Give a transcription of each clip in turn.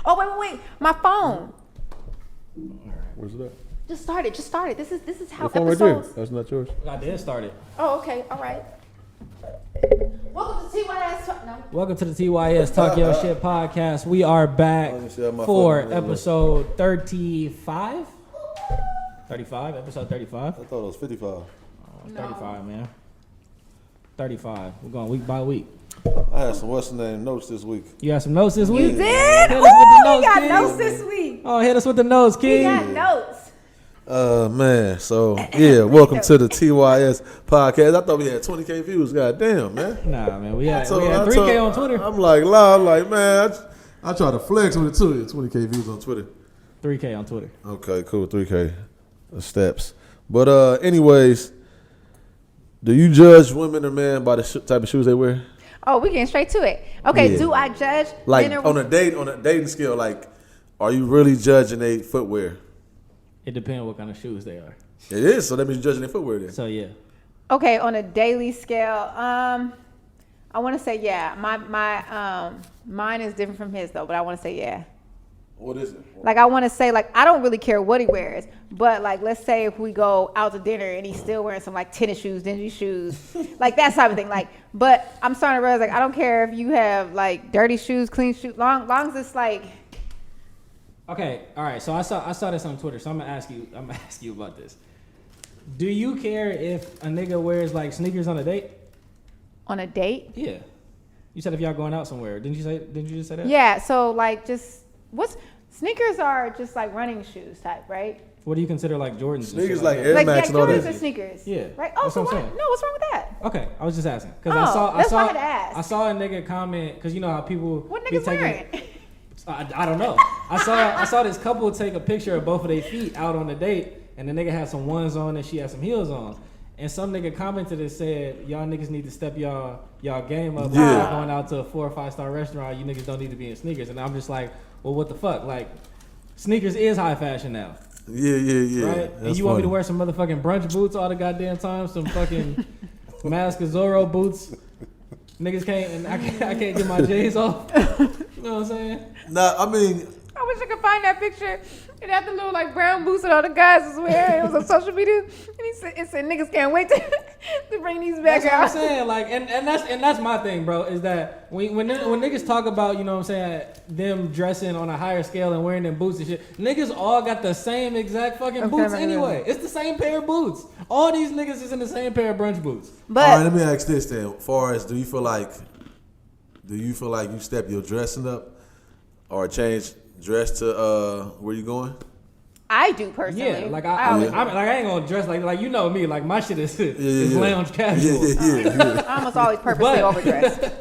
Oh, wait. My phone. Where's it at? Just start it. This is how The phone right there. episodes. That's not yours. I did start it. Oh, okay. All right. Welcome to TYS. No. Welcome to the TYS Talk Your Shit podcast. We are back Let me see how my for phone- episode 35. 35? Episode 35? I thought it was 55. 35, man. 35. We're going week by week. I had some what's the name notes this week. You got some notes this You week? did? Hit us with the Oh, notes, we got King. notes this week. Oh, hit us with the notes, We King. got notes. Man, so yeah, welcome to the TYS podcast. I thought we had 20K views. God damn, man. Nah, man. We had So 3K on Twitter. I'm like, man, I try to flex with it too. 20K views on Twitter. 3K on Twitter. Okay, cool. 3K steps. But anyways, do you judge women or men by the type of shoes they wear? Oh, we getting straight to it. Okay, Yeah. do I judge? Like men or on a dating scale, like, are you really judging their footwear? It depends what kind of shoes they are. It is, so that means you're judging their footwear then. So, yeah. Okay, on a daily scale, I want to say yeah. Mine is different from his though, but I want to say yeah. What is it? Like I want to say like I don't really care what he wears, but like let's say if we go out to dinner and he's still wearing some like tennis shoes, dingy shoes, like that type of thing. Like, but I'm starting to realize like I don't care if you have like dirty shoes, clean shoes, long as it's like. Okay, all right. So I saw this on Twitter. So I'm gonna ask you about this. Do you care if a nigga wears like sneakers on a date? On a date? Yeah. You said if y'all going out somewhere. Didn't you just say that? Yeah. So like sneakers are just like running shoes type, right? What do you consider like Jordans? and Sneakers shit like that? Air Like Max and all Jordans that. are sneakers. Yeah, Right. Oh, that's so what I'm what? saying. No, what's wrong with that? Okay, I was just asking because Oh, that's why I had to ask. I saw a nigga comment because you know how people What be niggas taking. wearing? I don't know. I saw this couple take a picture of both of their feet out on the date, and the nigga had some ones on and she had some heels on. And some nigga commented and said, "Y'all niggas need to step y'all game up. Yeah. Y'all going out to a 4 or 5 star restaurant. You niggas don't need to be in sneakers." And I'm just like, well, what the fuck? Like, sneakers is high fashion now, Yeah. right? And you want me to wear some motherfucking brunch boots all the goddamn time? Some fucking Mask of Zorro boots? Niggas can't, and I can't get my J's off. You know what I'm saying? Nah, I mean, I wish I could find that picture. It had the little like brown boots that all the guys was wearing. It was on social media, and it said niggas can't wait to bring these back That's what I'm out. saying. Like, and that's my thing, bro. Is that when niggas talk about, you know what I'm saying, them dressing on a higher scale and wearing them boots and shit, niggas all got the same exact fucking boots anyway. It's the same pair of boots. All these niggas is in the same pair of brunch boots. But all right, let me ask this then. As far as, do you feel like you step your dressing up or change dress to where you going? I do personally. Yeah, like I ain't gonna dress like you know me. Like my shit is Yeah. lounge casual. Yeah. I almost always purposely overdressed.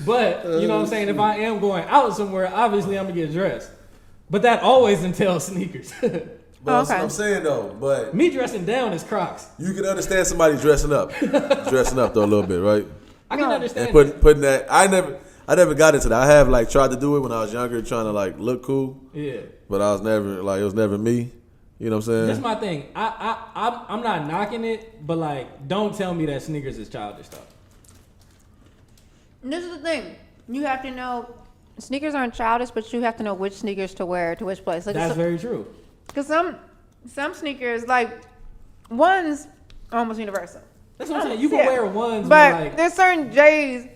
But you know what I'm saying. If I am going out somewhere, obviously I'm gonna get dressed. But that always entails sneakers. But that's what I'm saying though. But Me dressing down is Crocs. you can understand somebody dressing up though a little bit, right? I can understand. And putting that. I never got into that. I have like tried to do it when I was younger, trying to like look cool. Yeah. But I was never like, it was never me. You know what I'm saying? That's my thing. I'm not knocking it, but like, don't tell me that sneakers is childish stuff. This is the thing. You have to know sneakers aren't childish, but you have to know which sneakers to wear to which place. Like, That's very true. Because some sneakers, like ones, are almost universal. That's what I'm saying. You can wear ones, but like there's certain J's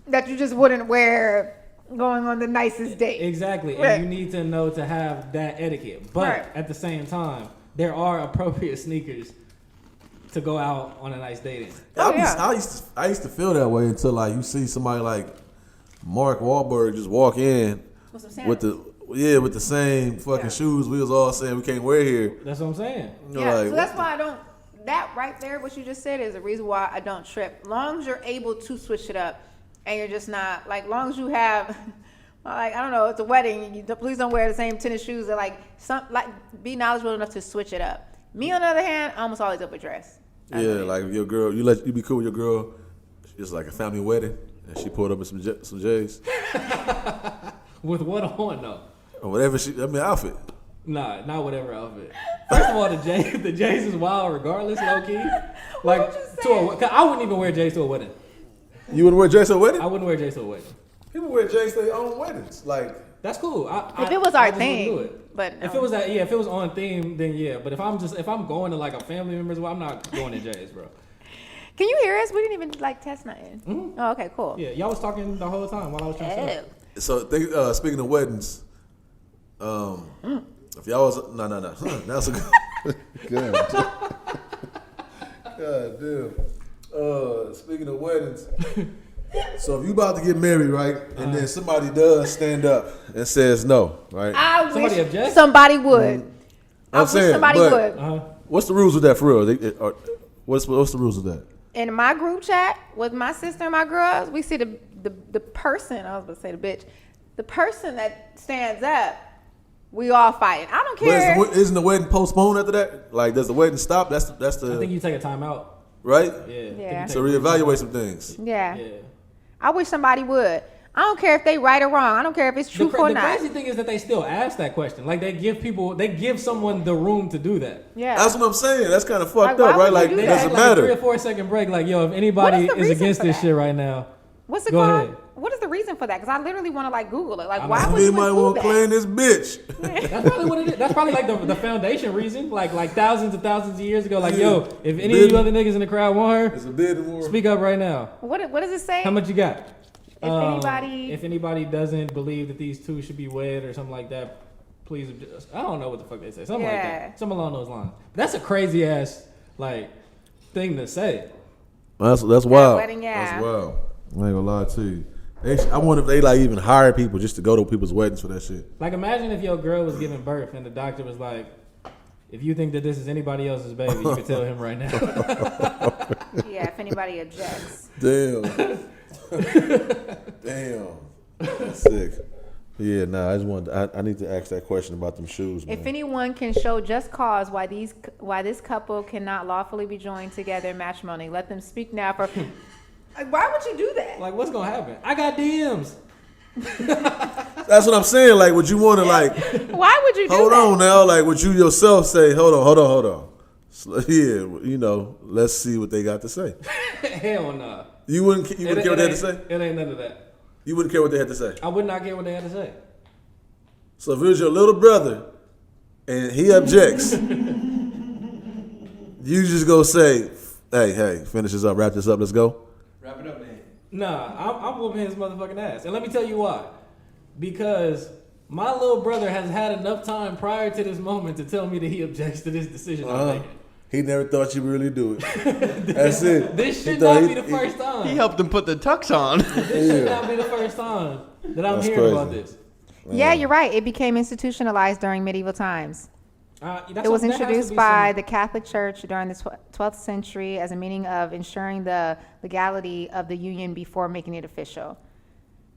that you just wouldn't wear going on the nicest date. exactly, Right. and you need to know to have that etiquette. But Right. at the same time, there are appropriate sneakers to go out on a nice date in. Oh, yeah. I used to feel that way until like you see somebody like Mark Wahlberg just walk in With some with the same fucking shoes we was all saying we can't wear here. That's what I'm saying. You're Yeah, like, so that's why I don't. That right there, what you just said, is the reason why I don't trip. Long as you're able to switch it up, and you're just not like. Long as you have, like I don't know, it's a wedding. Please don't wear the same tennis shoes. Or be knowledgeable enough to switch it up. Me on the other hand, I almost always overdress. yeah, like if your girl, you be cool with your girl. It's like a family wedding, and she pulled up in some J's With what on though? or whatever outfit. Nah, not whatever outfit. First of all, the J's is wild regardless, low key. Like I wouldn't even wear J's to a wedding. You wouldn't wear J's to a wedding? I wouldn't wear J's to a wedding. People wear J's to their own weddings. Like That's cool. If it was our I just wouldn't do thing, it. but If it was that, if it was on theme, then yeah. But if I'm going to like a family member's, well, I'm not going to Jay's, bro. Can you hear us? We didn't even like test nothing. Mm-hmm. Oh, okay, cool. Yeah, y'all was talking the whole time while I was trying to say. So speaking of weddings, if y'all was no, that's a good. God damn. Speaking of weddings, so if you about to get married, right, and then somebody does stand up and says no, right? I Somebody wish object? somebody would. I I'm wish saying, somebody but- would. What's the rules with that for real? What's the rules with that? In my group chat with my sister and my girls, we see the person, I was about to say the bitch, the person that stands up, we all fighting. I don't care. But isn't the wedding postponed after that? Like, does the wedding stop? That's I think the you take a time out. right. Yeah. I think Yeah. you So take- reevaluate some things. Yeah. Yeah. I wish somebody would. I don't care if they right or wrong. I don't care if it's truth or The not. crazy thing is that they still ask that question. Like they give someone the room to do that. Yeah. That's what I'm saying. That's kind of fucked Like, up, why right? would you Like, do it that? doesn't Like a 3 or matter. 4 second break. Like, yo, if anybody the is reason against for this that? shit right now, What's it go called? ahead. What is the reason for that? Because I literally want to like Google it. Like, I why know. would you Anybody want include to claim that? this bitch? That's probably what it is. That's probably like the foundation reason. Like thousands and thousands of years ago. Like, Yeah. yo, if any of Bid- you other niggas in the crowd want her, It's a bid war. speak up right now. What does it say? How much you got? If If anybody doesn't believe that these two should be wed or something like that, please. I don't know what the fuck they say. Something like Yeah. that. Something along those lines. But that's a crazy ass like thing to say. That's wild. wedding, yeah. That's wild. I ain't gonna lie to you. I wonder if they like even hire people just to go to people's weddings for that shit. Like, imagine if your girl was giving birth and the doctor was like, if you think that this is anybody else's baby, you can tell him right now. Yeah, if anybody objects. Damn. Damn. That's sick. Yeah, nah. I just want. I need to ask that question about them shoes, man. If anyone can show just cause why this couple cannot lawfully be joined together in matrimony, let them speak now. For like, why would you do that? Like, what's gonna happen? I got DMs. That's what I'm saying. Like, would you want to like? Why would you do Hold that? on now. Like, would you yourself say, hold on. So, yeah, let's see what they got to say. Hell no. You wouldn't care what they had to say? It ain't none of that. You wouldn't care what they had to say. I would not care what they had to say. So if it was your little brother and he objects, you just go say, hey, finish this up, wrap this up, let's go. Wrap it up, man. Nah, I'm whooping his motherfucking ass. And let me tell you why. Because my little brother has had enough time prior to this moment to tell me that he objects to this decision I'm making. He never thought you would really do it. That's it. This He should thought not be the first time. He helped him put the tux on. This should not be the first time that I'm That's hearing about crazy. this. Yeah, you're right. It became institutionalized during medieval times. It was introduced by the Catholic Church during the 12th century as a meaning of ensuring the legality of the union before making it official.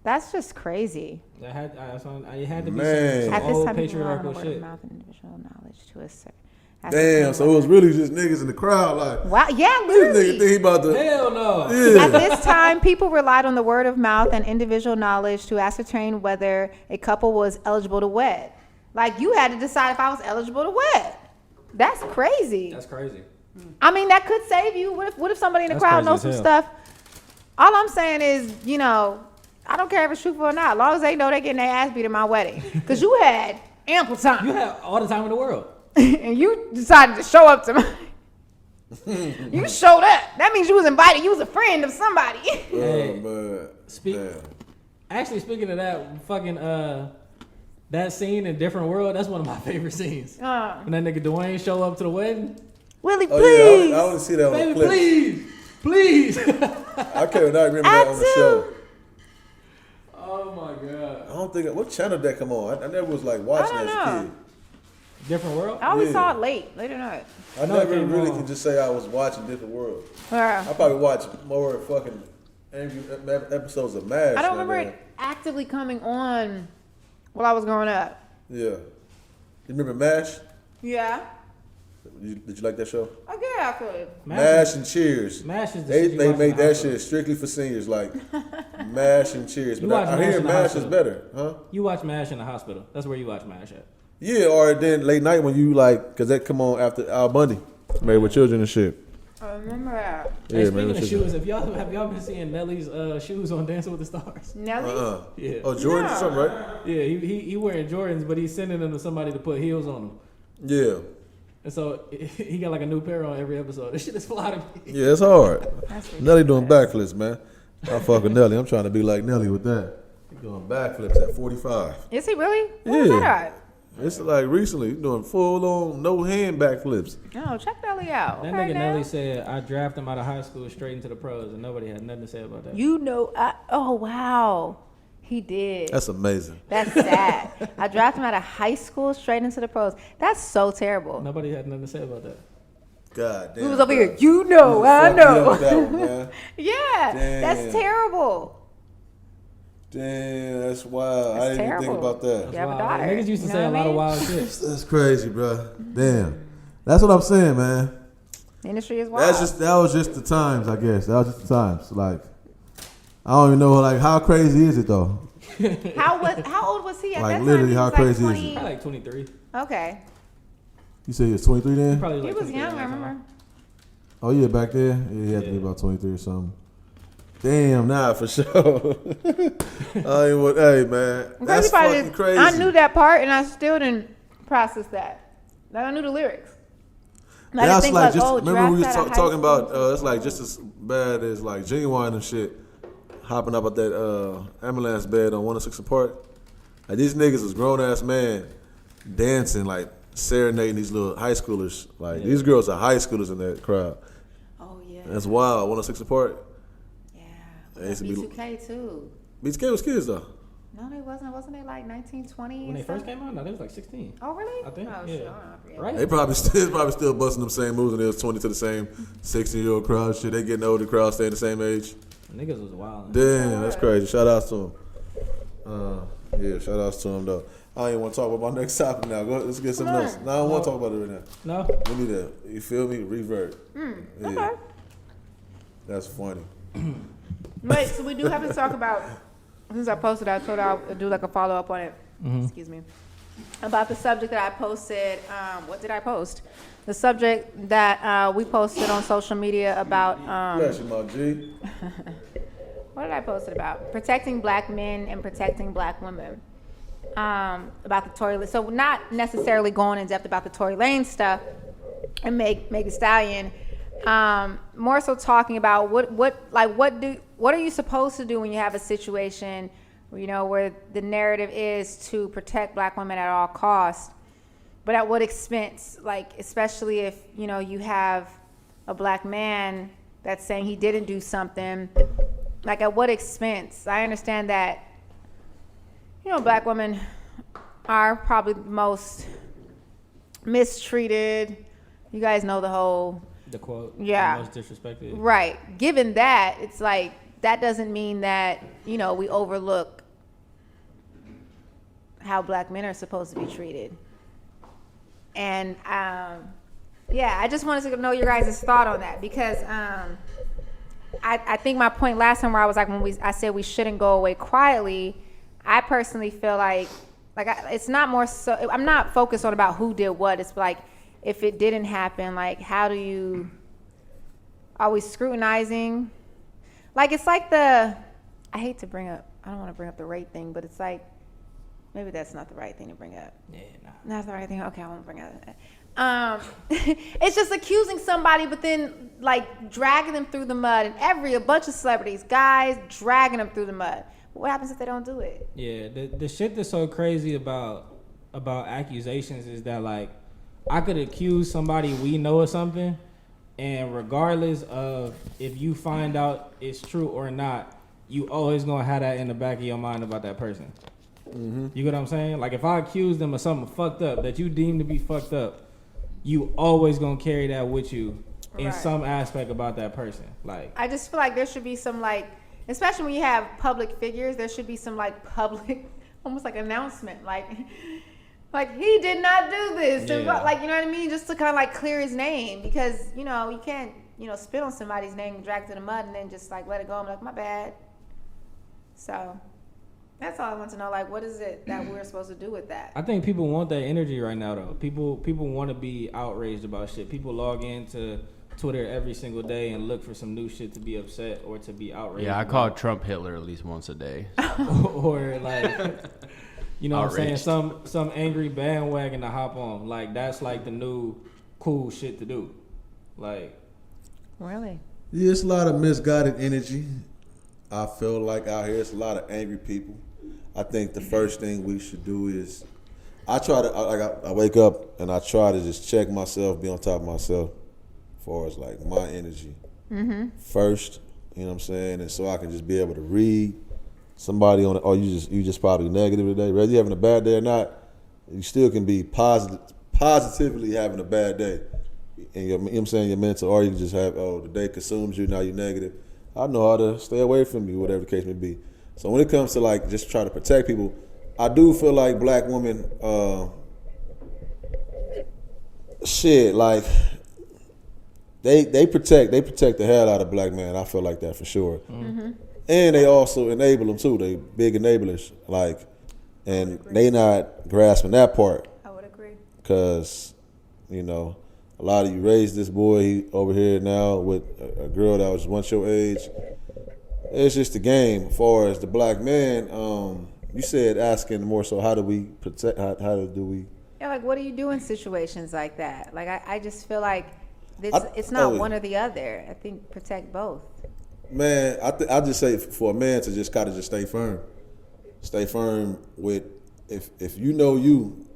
That's just crazy. It had to be Man. some At this old time, people rely on patriarchal the word shit. of mouth and individual knowledge to assert. Damn, so it was really just niggas in the crowd like, Wow, yeah, this nigga literally. think he about to, Hell no. At yeah. this time, people relied on the word of mouth and individual knowledge to ascertain whether a couple was eligible to wed. Like, you had to decide if I was eligible to wed. That's crazy. That's crazy. I mean, that could save you. What if somebody in the That's crowd crazy knows as some hell. stuff? All I'm saying is, I don't care if it's truthful or not. As long as they know they're getting their ass beat at my wedding. Because you had ample time. You have all the time in the world. And you decided to show up to my... You showed up. That means you was invited. You was a friend of somebody. Hey, But speak- damn. Actually, speaking of that, fucking that scene in Different World, that's one of my favorite scenes. When that nigga Dwayne show up to the wedding. Willie, Oh please. yeah, I want to see that on the Baby, clip. please. I can't not remember that on the Act show. Oh my god. I don't think what channel did that come on. I never was like watching I as don't a know. kid. Different World? I always Yeah. saw it late at night. I know it never came really on. can just say I was watching Different World. I I probably watched more fucking episodes of MASH. don't than remember that. it actively coming on while I was growing up. Yeah. You remember MASH? Yeah. Did you like that show? I get after it. MASH and Cheers. MASH is the They shit you they watch made in the that hospital. shit strictly for seniors, like MASH and Cheers. You But watch I MASH hear in the MASH is hospital. better, huh? You watch MASH in the hospital. That's where you watch MASH at. Yeah, or then late night when you like, cause that come on after Al Bundy, Married with Children and shit. I remember that. Hey, Yeah, speaking man. of shoes, have y'all been seeing Nelly's shoes on Dancing with the Stars? Nelly? Yeah. Oh, Jordan or something, right? Yeah, he wearing Jordans, but he's sending them to somebody to put heels on them. Yeah. And so he got like a new pair on every episode. This shit is fly to me. Yeah, it's hard. That's Nelly doing backflips, man. I fuck with Nelly. I'm trying to be like Nelly with that. He doing backflips at 45. Is he really? Where was Yeah. that at? It's like recently, he doing full on no hand backflips. Oh, check Nelly out. That Okay, nigga now. Nelly said, I drafted him out of high school straight into the pros, and nobody had nothing to say about that. You know, oh, wow. He did. That's amazing. That's sad. I drafted him out of high school straight into the pros. That's so terrible. Nobody had nothing to say about that. God damn. We was over bro. here, you know, I Fuck me up with know. that one, man. Yeah, that's Damn. terrible. Damn, that's wild. I That's didn't even think terrible. about that. You have a Wow, daughter. Niggas used to you say know a what I lot of mean? wild shit. That's crazy, bro. Damn. That's what I'm saying, man. The industry is wild. That was just the times, I guess. That was just the times. Like, I don't even know, like, how crazy is it though? How old was he at Like, that time? literally, He how was crazy is it? 20 Probably like 23. Okay, You say he was 23 then? Probably he like was 23 young. at I that time. remember. Oh yeah, back there. Yeah, he had to be Yeah. about 23 or something. Damn, nah, for sure. Hey man, The that's crazy part fucking is, crazy. I knew that part, and I still didn't process that. Like I knew the lyrics. And I didn't That's think like just oh, remember we draft was out of high talking about. school. It's like just as bad as like Genuine and shit hopping up at that ambulance bed on 106 and Park. Like these niggas was grown ass man dancing like serenading these little high schoolers. Like these girls are high schoolers in that crowd. Oh yeah. That's wild. 106 and Park. Yeah. They used to be- B2K too. BTK was kids though. No, they wasn't. Wasn't they like 1920? When they first came out, no, they was like 16. Oh really? I think, Oh, yeah. shit, I forget. Right? They probably still busting them same moves, and it was 20 to the same 60-year-old crowd. Shit, they getting older, crowd staying the same age. Niggas was wild. Damn, that's crazy. Shout outs to him. Yeah, shout outs to him though. I don't even want to talk about my next topic now. Let's get something else. No, I don't want to talk about it right now. No? We need that. You feel me? Revert. Yeah. Okay. That's funny. Wait, so we do have to talk about, since I posted, I told I'll do like a follow up on it. Excuse me. About the subject that I posted. What did I post? The subject that we posted on social media about. Bless you, my G. What did I post it about? Protecting black men and protecting black women. About the Tory, so not necessarily going in depth about the Tory Lane stuff and Meg Thee Stallion. More so talking about what are you supposed to do when you have a situation, you know, where the narrative is to protect black women at all costs, but at what expense? Like, especially if, you know, you have a black man that's saying he didn't do something, like at what expense? I understand that, you know, black women are probably the most mistreated. You guys know the whole, The quote. Yeah. The most disrespected. right. Given that, it's like, that doesn't mean that, you know, we overlook how black men are supposed to be treated. And, yeah, I just wanted to know your guys' thought on that, because I think my point last time where I was like, I said we shouldn't go away quietly, I personally feel like it's not more so, I'm not focused on about who did what. It's like, if it didn't happen, like, how do you, are we scrutinizing? Like, it's like I hate to bring up, I don't want to bring up the rape thing, but it's like, maybe that's not the right thing to bring up. Yeah, nah. That's the right thing. Okay, I won't bring it up. It's just accusing somebody, but then like dragging them through the mud, and a bunch of celebrities, guys, dragging them through the mud. What happens if they don't do it? Yeah, the shit that's so crazy about accusations is that, like, I could accuse somebody we know of something, and regardless of if you find out it's true or not, you always gonna have that in the back of your mind about that person. Mm-hmm. You get what I'm saying? Like, if I accuse them of something fucked up that you deem to be fucked up, you always gonna carry that with you in Right. some aspect about that person. Like, I just feel like there should be some, like, especially when you have public figures, there should be some like public, almost like announcement, like he did not do this, and Yeah. like, you know what I mean, just to kind of like clear his name, because you know you can't, you know, spit on somebody's name and drag it to the mud and then just like let it go. I'm like, my bad. So that's all I want to know. Like, what is it that we're supposed to do with that? I think people want that energy right now, though. People want to be outraged about shit. People log into Twitter every single day and look for some new shit to be upset or to be outraged. Yeah, I about. call Trump Hitler at least once a day. Or like, you know what I'm saying, Outraged. some angry bandwagon to hop on. Like that's like the new cool shit to do. Like, Really? Yeah, it's a lot of misguided energy. I feel like out here, it's a lot of angry people. I think the first thing we should do is, I wake up and I try to just check myself, be on top of myself, as far as like my energy first. You know what I'm saying, and so I can just be able to read somebody on it. Oh, you just probably negative today. Whether you're having a bad day or not, you still can be positively having a bad day. And you know what I'm saying, your mental, or you can just have, the day consumes you, now you're negative. I know how to stay away from you, whatever the case may be. So when it comes to like just try to protect people, I do feel like black women, like they protect the hell out of black men. I feel like that for sure. Mm-hmm. And they also enable them too. They big enablers, like, and they not grasping that part. I would agree. Cause, you know, a lot of you raised this boy over here now with a girl that was once your age. It's just a game. As far as the black man, you said asking more so how do we protect, how do we? Yeah, like what do you do in situations like that? Like I just feel like it's not one or the other. I think protect both. Man, I just say for a man to just gotta just stay firm. Stay firm with, if you know you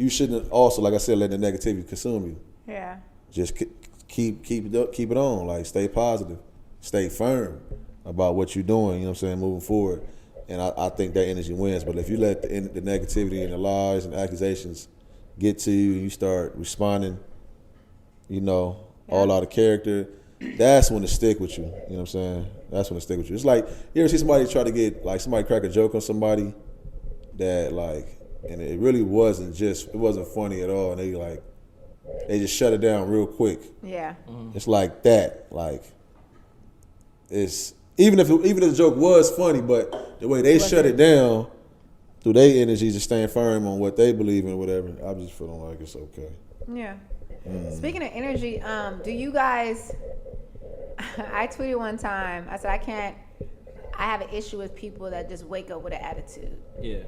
shouldn't also, like I said, let the negativity consume you. Yeah. Just keep it on. Like, stay positive, stay firm about what you're doing. You know what I'm saying, moving forward. And I think that energy wins. But if you let the negativity and the lies and accusations get to you, and you start responding, you know, all out of character, that's when it stick with you. You know what I'm saying? That's when it stick with you. It's like, you ever see somebody try to get, like, somebody crack a joke on somebody that, like, and it really wasn't funny at all, and they just shut it down real quick. Yeah. It's like that. Like, it's even if the joke was funny, but the way they shut it down through their energy, just staying firm on what they believe in, whatever. I'm just feeling like it's okay. Yeah. Speaking of energy, do you guys? I tweeted one time. I said I have an issue with people that just wake up with an attitude. yeah.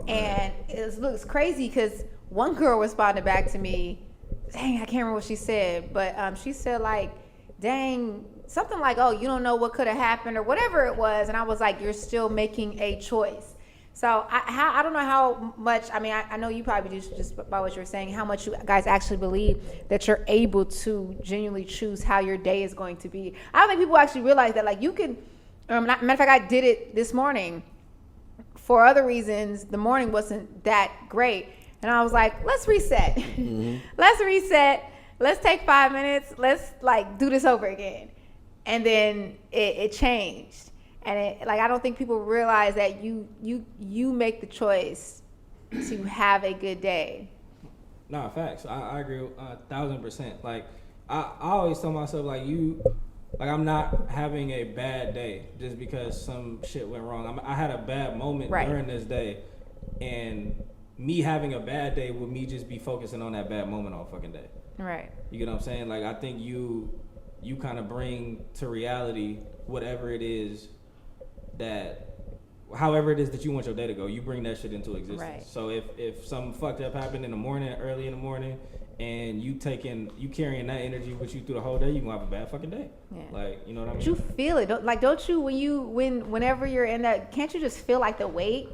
And it looks crazy because one girl responded back to me. Dang, I can't remember what she said, but she said like, "Dang, something like, oh, you don't know what could have happened or whatever it was." And I was like, "You're still making a choice." So I don't know how much. I mean, I know you probably just by what you're saying, how much you guys actually believe that you're able to genuinely choose how your day is going to be. I don't think people actually realize that. Like, you can. Matter of fact, I did it this morning. For other reasons, the morning wasn't that great. And I was like, let's reset. Mm-hmm. Let's reset. Let's take 5 minutes. Let's like do this over again. And then it changed. And I don't think people realize that you make the choice to have a good day. Nah, facts. I agree 1,000%. Like, I always tell myself, like, I'm not having a bad day just because some shit went wrong. I had a bad moment during this day, and me having a bad day would me just be focusing on that bad moment all fucking day. Right. You get what I'm saying? Like, I think you kind of bring to reality whatever it is however it is that you want your day to go, you bring that shit into existence. Right. So if something fucked up happened in the morning, early in the morning, and you carrying that energy with you through the whole day, you gonna have a bad fucking day. Yeah. Like, you know what I mean? But you feel it. Don't you whenever you're in that, can't you just feel like the weight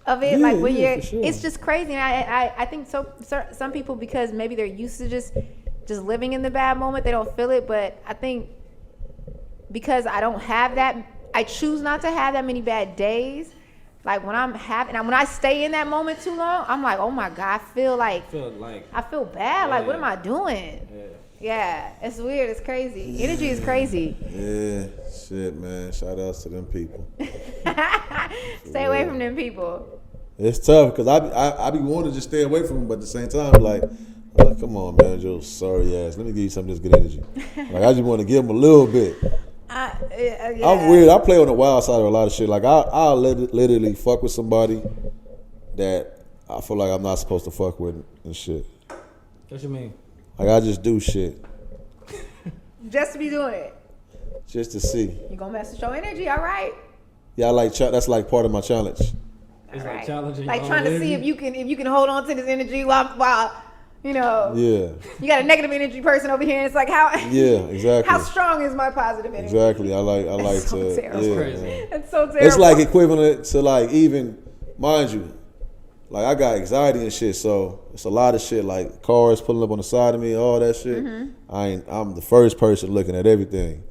of it? Yeah, like when you're, for sure. It's just crazy. And I think some people, because maybe they're used to just living in the bad moment, they don't feel it. But I think because I don't have that, I choose not to have that many bad days. Like when when I stay in that moment too long, I'm like, oh my God, I feel bad. Yeah. Like, what am I doing? Yeah, it's weird. It's crazy. Energy is crazy. Yeah, shit, man. Shout outs to them people. Stay away from them people. It's tough because I be wanting to just stay away from them, but at the same time, like, come on, man, Joe, sorry ass. Let me give you some of this good energy. Like, I just want to give them a little bit. Yeah. I'm weird. I play on the wild side of a lot of shit. Like, I'll literally fuck with somebody that I feel like I'm not supposed to fuck with and shit. What you mean? Like, I just do shit. Just to be doing it. just to see. You gonna mess with your energy, all right? Yeah, I like that's like part of my challenge. It's All like right. challenging. Like your trying own to see energy. if you can hold on to this energy while you know Yeah, you got a negative energy person over here, and it's like how yeah, exactly. how strong is my positive energy? Exactly. I like so to. terrible. Yeah, That's crazy. man. It's so terrible. It's like equivalent to like even, mind you, like I got anxiety and shit, so it's a lot of shit like cars pulling up on the side of me, all that shit. I'm the first person looking at everything,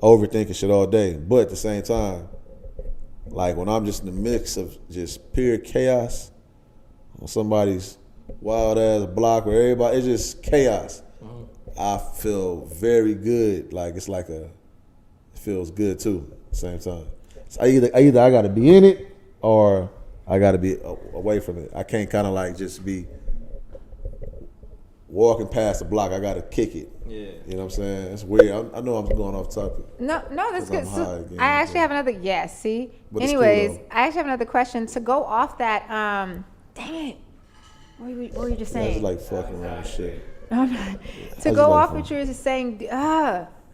overthinking shit all day. But at the same time, like when I'm just in the mix of just pure chaos on somebody's wild ass block or everybody, it's just chaos. I feel very good. Like it's like it feels good too at the same time. So either I gotta be in it or I gotta be away from it. I can't kind of like just be walking past the block. I gotta kick it. Yeah. You know what I'm saying? It's weird. I know I'm going off topic. No, that's 'Cause good. I'm So, high again, I actually but- have another. Yes, see. But it's cool, Anyways, though. I actually have another question to go off that. Dang it. What were you just I saying? just like fucking around with shit. to just go like off fun. what you were just saying.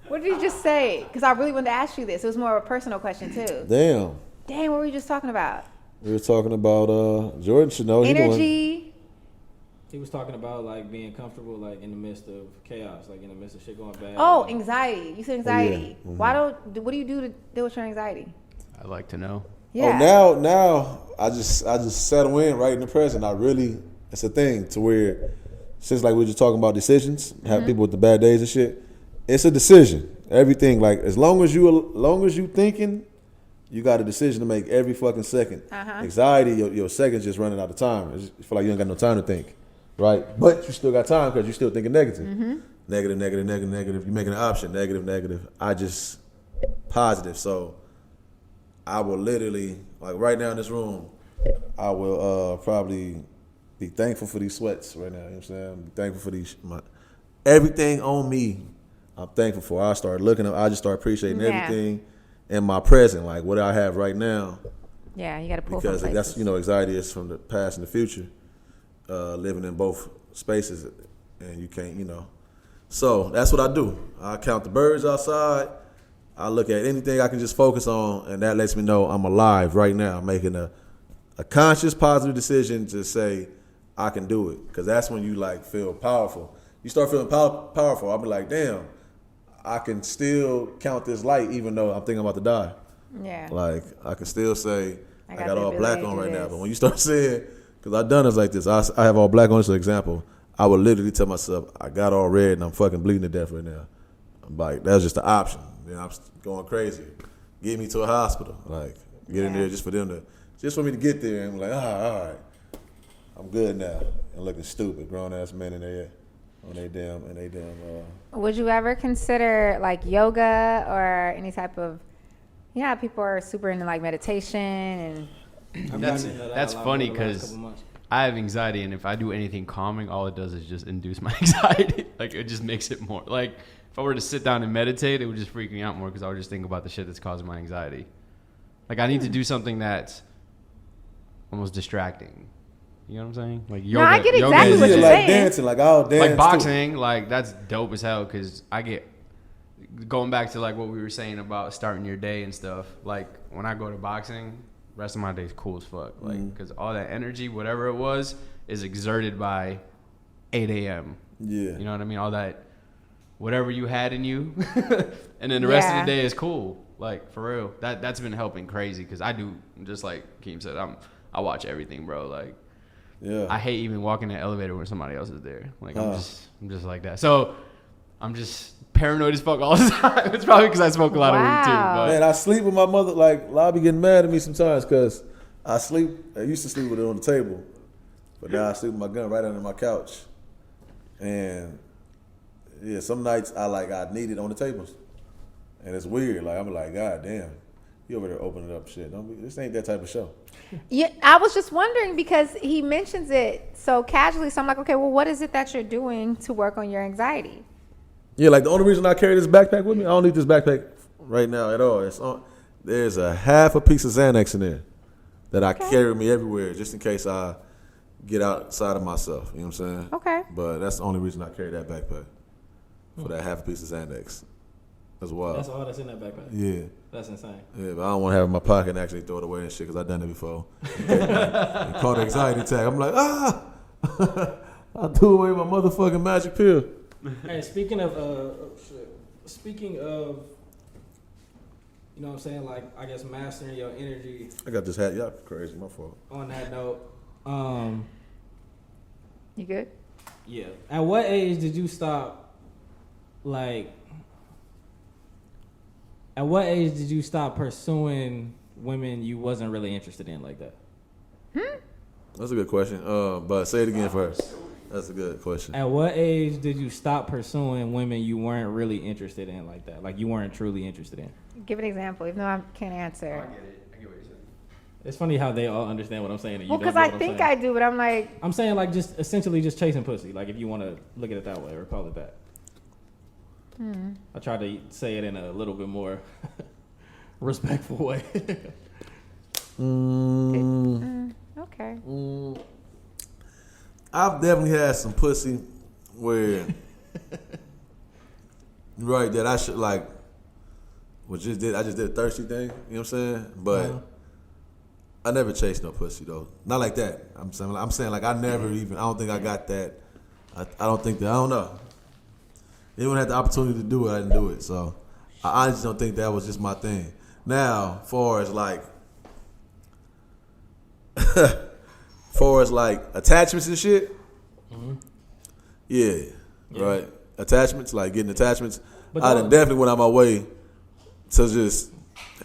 What did you just say? Because I really wanted to ask you this. It was more of a personal question too. Damn. Dang, what were you just talking about? We were talking about Jordan should know. He the one- Energy. He was talking about like being comfortable, like in the midst of chaos, like in the midst of shit going bad. Oh, Like, anxiety. You said anxiety. Mhm. What do you do to deal with your anxiety? I'd like to know. Yeah. Oh, now I just settle in right in the present. It's a thing to where, since like we were just talking about decisions, have people with the bad days and shit. It's a decision. Everything, like as long as you thinking, you got a decision to make every fucking second. Anxiety, your seconds just running out of time. You feel like you ain't got no time to think, right? But you still got time because you still thinking negative. Negative, negative, negative, negative. You're making an option. Negative, negative. I just positive. So I will literally, like right now in this room, I will probably be thankful for these sweats right now. You know what I'm saying? Be thankful for everything on me. I'm thankful for. I start looking up. I just start appreciating Yeah. everything in my present, like what I have right now, Yeah, you got to pull because from that's places. anxiety is from the past and the future, living in both spaces, and you can't, So that's what I do. I count the birds outside. I look at anything I can just focus on, and that lets me know I'm alive right now, making a conscious, positive decision to say I can do it. Because that's when you like feel powerful. You start feeling powerful. I'll be like, damn, I can still count this light even though I'm thinking I'm about to die. Yeah. Like I can still say I got got the all ability black to on do right now. this. But when you start saying, because I've done it like this, I have all black on as an example. I would literally tell myself I got all red and I'm fucking bleeding to death right now. I'm like, that's just the option. Then I'm going crazy. Get me to a hospital. Like get in Yeah. there just for me to get there and be like, all right, I'm good now. And looking stupid, grown ass men in there on they damn. Would you ever consider like yoga or any type of, people are super into like meditation and I've That's gotten into that that's a lot funny more the last because couple months. I have anxiety, and if I do anything calming, all it does is just induce my anxiety. Like it just makes it more. Like if I were to sit down and meditate, it would just freak me out more because I would just think about the shit that's causing my anxiety. Like I need to do something that's almost distracting. You know what I'm saying? Like yoga. I get yoga exactly is what Yeah, you're like saying. dancing, like I'll dance. like too. boxing, like that's dope as hell because I get going back to like what we were saying about starting your day and stuff. Like when I go to boxing, rest of my day is cool as fuck. Like because all that energy, whatever it was, is exerted by 8 a.m. Yeah. You know what I mean? All that whatever you had in you, and then the rest of Yeah. the day is cool. Like for real, that's been helping crazy because I do just like Keem said. I watch everything, bro. Like. Yeah. I hate even walking in the elevator when somebody else is there. Like I'm just like that. So I'm just paranoid as fuck all the time. It's probably because I smoke a lot of weed Wow. too. But Man, I sleep with my mother. Like, Lobby getting mad at me sometimes because I used to sleep with it on the table, but now I sleep with my gun right under my couch. And yeah, some nights I need it on the tables, and it's weird. Like I'm like, God damn, you over there opening up shit. This ain't that type of show. Yeah, I was just wondering because he mentions it so casually. So I'm like, okay, well, what is it that you're doing to work on your anxiety? Yeah, like the only reason I carry this backpack with me, I don't need this backpack right now at all. There's a half a piece of Xanax in there that I carry with me everywhere just in case I get outside of myself. You know what I'm saying? Okay. But that's the only reason I carry that backpack. for that half a piece of Xanax. That's wild. That's all that's in that backpack. Yeah. That's insane. Yeah, but I don't want to have it in my pocket and actually throw it away and shit because I've done it before. And caught an anxiety attack. I'm like, I threw away my motherfucking magic pill. Hey, speaking of, you know what I'm saying, like, I guess mastering your energy. I got this hat. Y'all crazy. My fault. On that note, You good? yeah. At what age did you stop, like, at what age did you stop pursuing women you wasn't really interested in like that? That's a good question. But say it again first. That's a good question. At what age did you stop pursuing women you weren't really interested in like that? Like you weren't truly interested in? Give an example, even though I can't answer. I get it. I get what you're saying. It's funny how they all understand what I'm saying. And you Well, don't because know I what I'm think saying. I do, but I'm like, I'm saying like just essentially just chasing pussy. Like if you want to look at it that way or call it that. I tried to say it in a little bit more respectful way. okay. I've definitely had some pussy where, right, that I should like, I just did a thirsty thing, you know what I'm saying? But I never chased no pussy though. Not like that. I'm saying like I don't think I got that. I don't think that, I don't know. Anyone had the opportunity to do it, I didn't do it. So I honestly don't think that was just my thing. Now, far as like attachments and shit, yeah, right. Attachments, like getting attachments. But I done definitely went out my way to just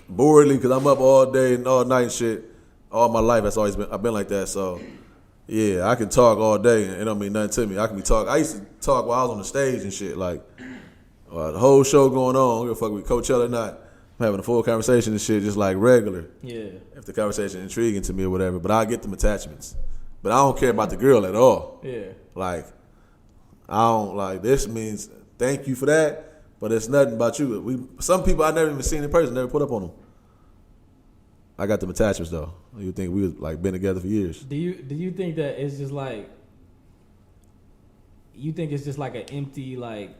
boredly, because I'm up all day and all night and shit. All my life, I've been like that. So yeah, I can talk all day and it don't mean nothing to me. I used to talk while I was on the stage and shit, like the whole show going on. I don't give a fuck with Coachella or not. I'm having a full conversation and shit, just like regular. Yeah. If the conversation is intriguing to me or whatever, but I get them attachments. But I don't care about the girl at all. Yeah. Like, I don't, like, this means thank you for that, but it's nothing about you. Some people I never even seen in person, never put up on them. I got them attachments though. You think we was like been together for years? Do you think that it's just like, you think it's just like an empty like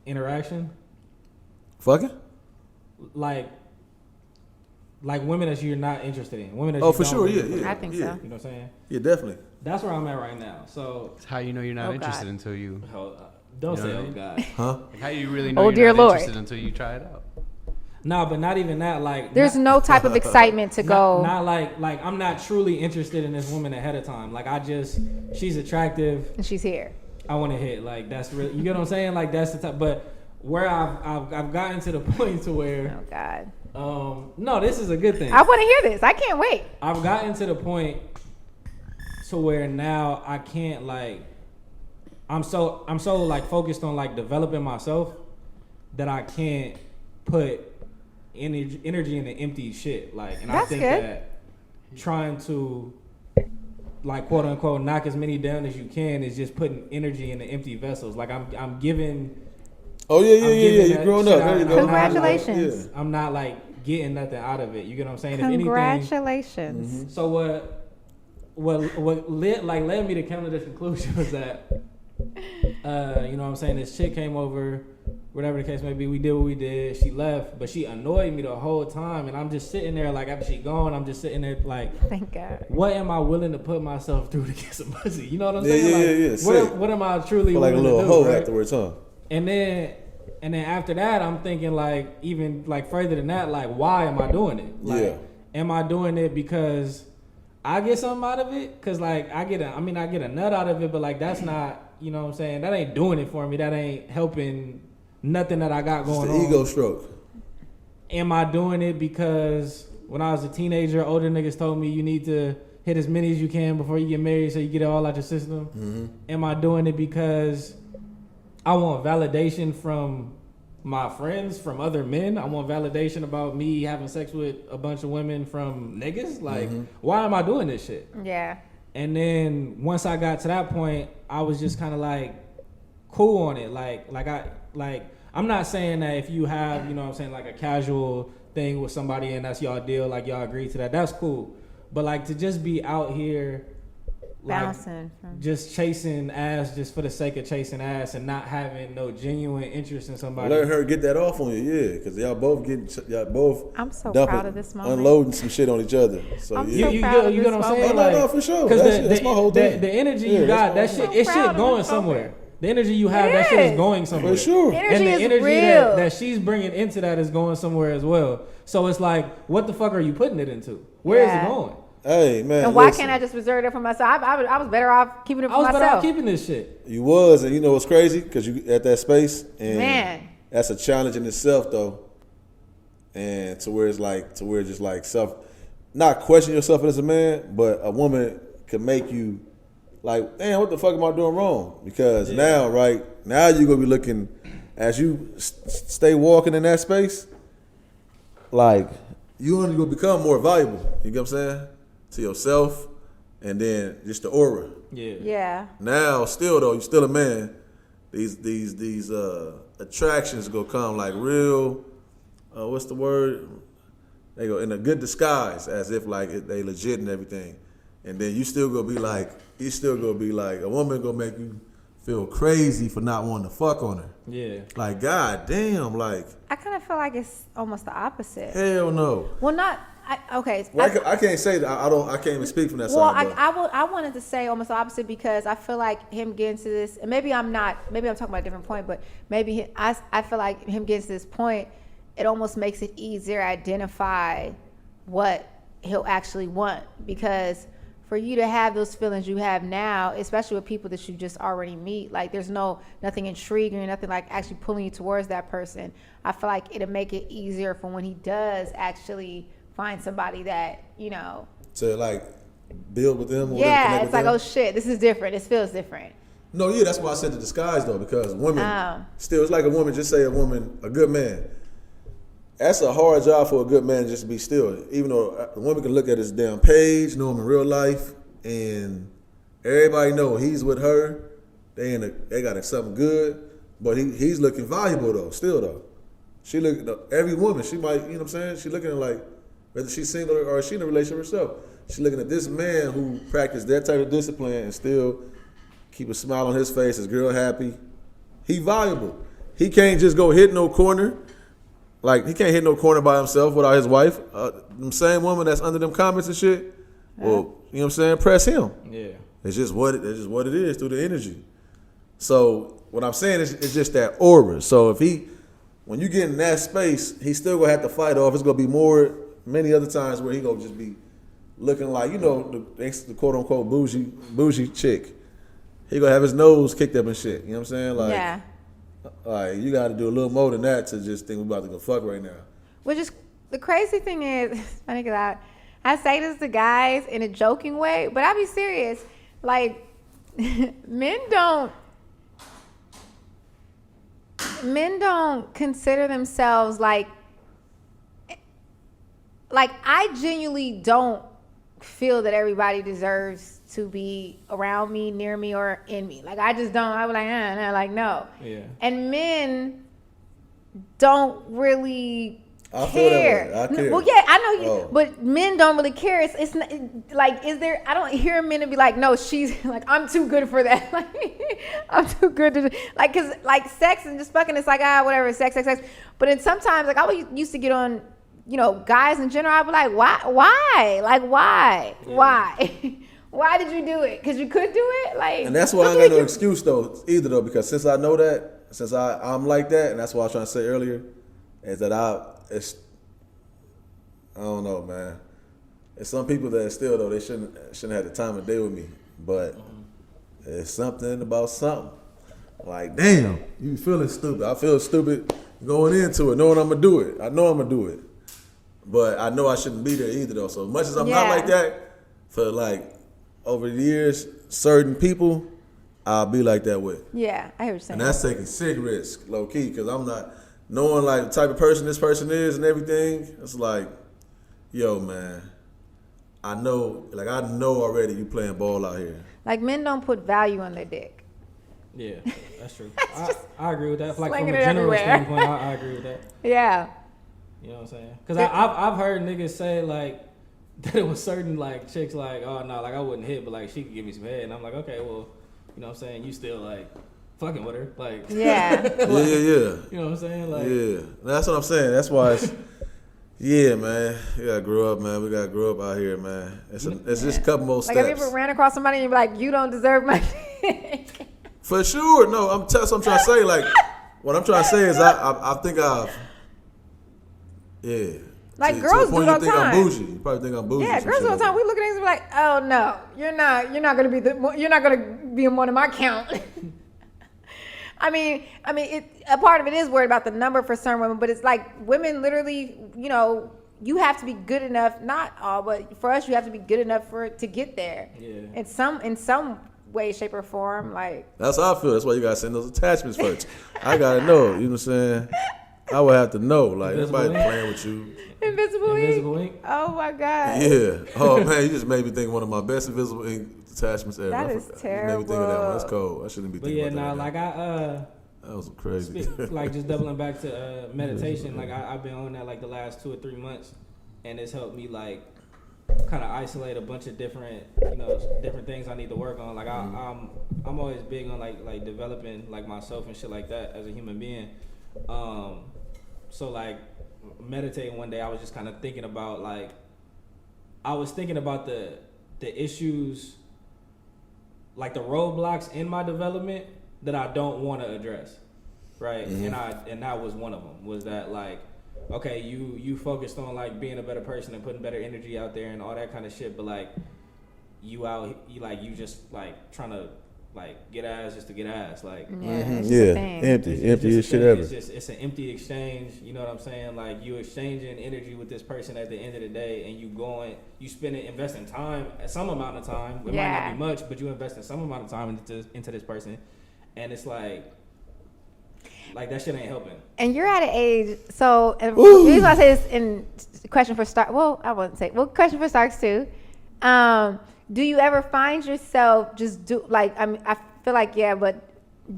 interaction? Fucking? Like women that you're not interested in. Women that Oh, you for don't sure, really- yeah. I think so. You know what I'm saying? Yeah, definitely. That's where I'm at right now. So It's how you know you're not Oh, interested God. until you. don't You know say what I oh mean? God. Huh? Like how you really know Oh, you're dear not Lord. interested until you try it out. No, but not even that. Like There's no type of excitement to go. Not like I'm not truly interested in this woman ahead of time. Like she's attractive. and she's here. I want to hit. Like that's really, you get what I'm saying? Like that's the type. But where I've gotten to the point to where Oh God. no, this is a good thing. I want to hear this. I can't wait. I've gotten to the point to where now I can't like. I'm so like focused on like developing myself that I can't put energy into empty shit. Like, and That's I think good. that trying to like quote unquote knock as many down as you can is just putting energy into empty vessels. Like I'm giving. Oh yeah. giving You're that growing shit up. There you out. go. Congratulations. I'm not like getting nothing out of it. You get what I'm saying? If anything. Congratulations. So what led me to come to this conclusion was that you know what I'm saying, this chick came over, whatever the case may be, we did what we did, she left, but she annoyed me the whole time, and I'm just sitting there like after she gone, I'm just sitting there like, Thank God. what am I willing to put myself through to get some pussy? You know what I'm Yeah, saying? yeah, Like, yeah, sick. what am I truly Feel like a willing little to do? hoe Right? afterwards, huh? And then after that, I'm thinking like even like further than that, like why am I doing it? Like, Yeah. am I doing it because I get something out of it? Cause like I get a nut out of it, but like that's not, you know what I'm saying? That ain't doing it for me. That ain't helping nothing that I got Just going an on. ego stroke. Am I doing it because when I was a teenager, older niggas told me you need to hit as many as you can before you get married so you get it all out your system? Mm-hmm. Am I doing it because I want validation from my friends, from other men? I want validation about me having sex with a bunch of women from niggas? Like, why am I doing this shit? Yeah. And then once I got to that point, I was just kind of like cool on it. I'm not saying that if you have, you know what I'm saying, like a casual thing with somebody and that's y'all deal, like y'all agree to that, that's cool. But like to just be out here Bouncing from. just chasing ass just for the sake of chasing ass and not having no genuine interest in somebody. Let her get that off on you, yeah, because y'all both I'm so dumping, proud of this moment. unloading some shit on each other. So I'm yeah, so You proud of get what this I'm saying? moment. No, no, Like, for sure. Because That's my whole thing. the energy Yeah, you got, that that's shit, I'm it's so proud shit of going this somewhere. moment. The energy you have, It that shit is is. going somewhere. For sure. Energy And the is energy real. that she's bringing into that is going somewhere as well. So it's like, what the fuck are you putting it into? Where is Yeah. it going? Hey man, And why listen, can't I just reserve it for myself? I was better off keeping it for I was better myself. off keeping this shit. You was, and you know what's crazy? Because you at that space, and Man. that's a challenge in itself, though. And to where it's just like self, not question yourself as a man, but a woman can make you like, damn, what the fuck am I doing wrong? Because now you're gonna be looking as you stay walking in that space, like you only gonna become more valuable. You get what I'm saying? To yourself, and then just the aura. Yeah. Yeah. Now, still though, you're still a man. These attractions gonna come like real. What's the word? They go in a good disguise, as if like they legit and everything. And then you still gonna be like, a woman gonna make you feel crazy for not wanting to fuck on her. Yeah. Like, god damn, like I kind of feel like it's almost the opposite. hell no. Well, not. Okay. Well, I can't say that. I can't even speak from that Well, side. But I wanted to say almost the opposite because I feel like him getting to this, and maybe I'm talking about a different point, but maybe I feel like him getting to this point, it almost makes it easier to identify what he'll actually want, because for you to have those feelings you have now, especially with people that you just already meet, like there's nothing intriguing, nothing like actually pulling you towards that person. I feel like it'll make it easier for when he does actually find somebody that, you know. to like build with them. Or Yeah, connect it's with like, them. oh shit, this is different. This feels different. No, yeah, that's why I said the disguise though, because women Oh. still, it's like a woman, just say a good man. That's a hard job for a good man just to be still. Even though a woman can look at his damn page, know him in real life, and everybody know he's with her. They got something good, but he's looking valuable though, still though. She look every woman, she might, you know what I'm saying? She looking at like, whether she's single or she in a relationship herself. She looking at this man who practiced that type of discipline and still keep a smile on his face, his girl happy. He valuable. He can't just go hit no corner. Like, he can't hit no corner by himself without his wife. Them same woman that's under them comments and shit, well, you know what I'm saying, press him. Yeah. It's just what it is through the energy. So what I'm saying is it's just that aura. So when you get in that space, he's still gonna have to fight off. It's gonna be many other times where he gonna just be looking like, you know, the quote unquote bougie chick. He gonna have his nose kicked up and shit. You know what I'm saying? Like, Yeah. like you got to do a little more than that to just think we're about to go fuck right now. Which is, the crazy thing is, I think that I say this to guys in a joking way, but I be serious. Like, men don't consider themselves like I genuinely don't feel that everybody deserves to be around me, near me, or in me. Like, I just don't. I was like, nah, like, no. Yeah. And men don't really I feel that care. way. I care. Well, yeah, I know you, Oh. but men don't really care. It's not, like, is there? I don't hear men and be like, no, she's like, I'm too good for that. Like, I'm too good to like, cause like sex and just fucking. It's like, whatever, sex. But then sometimes, like, I used to get on, you know, guys in general. I'd be like, why? Like, why? Yeah. Why? Why did you do it? Cause you could do it. Like, And that's why I don't ain't got no you- excuse though either though, because since I know that, since I'm like that, and that's what I was trying to say earlier, is that I don't know, man. It's some people that still though they shouldn't have the time of day with me, but it's something about something. Like, damn, you feeling stupid. I feel stupid going into it, knowing I'm gonna do it. I know I'm gonna do it, but I know I shouldn't be there either though. So much as I'm not Yeah. like that, for like over the years, certain people I'll be like that with. Yeah, I hear what you're saying. And that's taking sick risk, low key, because I'm not knowing like the type of person this person is and everything. It's like, yo, man, I know already you playing ball out here. Like, men don't put value on their dick. Yeah, that's true. I agree with that. Like, from a Slinging it general everywhere. standpoint, I agree with that. Yeah. You know what I'm saying? Because I've heard niggas say, like, that it was certain like chicks like, oh no, like I wouldn't hit, but like she could give me some head, and I'm like, okay, well, you know what I'm saying, you still like fucking with her, like Yeah. Yeah. you know what I'm saying, like Yeah, that's what I'm saying. That's why it's, yeah, man. We gotta grow up, man. We gotta grow up out here, man. It's just a couple more Like, steps. have you ever ran across somebody and you're like, you don't deserve my dick? For sure. No, that's what I'm trying to say. Like, what I'm trying to say is I think I've, yeah. Like, To girls the point do it all you think the I'm time. bougie. You probably think I'm bougie. Yeah, some girls shit all the like time. We look at things and be like, oh no, you're not gonna be in one of my count. I mean, a part of it is worried about the number for some women, but it's like women literally, you know, you have to be good enough, not all, but for us, you have to be good enough to get there. Yeah. In some way, shape, or form, like. That's how I feel. That's why you gotta send those attachments first. I gotta know. You know what I'm saying? I would have to know. Like, Invisible everybody ink? playing with you. Invisible ink. ink. Oh my god. Yeah. Oh man, you just made me think of one of my best invisible ink attachments ever. That I is forgot. You made me think of that one. terrible. That's cold. I shouldn't be But thinking yeah, about nah, that. like That was crazy. like just doubling back to meditation, like I've been on that like the last 2 or 3 months, and it's helped me like kind of isolate a bunch of different, you know, different things I need to work on. Like I'm always big on like developing like myself and shit like that as a human being. So like meditating one day, I was just kind of thinking about like the issues, like the roadblocks in my development that I don't want to address, right? And that was one of them. Was that like, okay, you focused on like being a better person and putting better energy out there and all that kind of shit, but like you just like trying to like get ass just to get ass, like Yeah, it's just a thing. empty it's as just a shit thing. ever. It's an empty exchange. You know what I'm saying? Like you exchanging energy with this person at the end of the day, and you investing time, some amount of time. It might Yeah. not be much, but you investing some amount of time into this person, and it's like that shit ain't helping. And you're at an age, so and the reason why I say this in question for Starks, question for Starks too. Do you ever find yourself just I feel like, yeah, but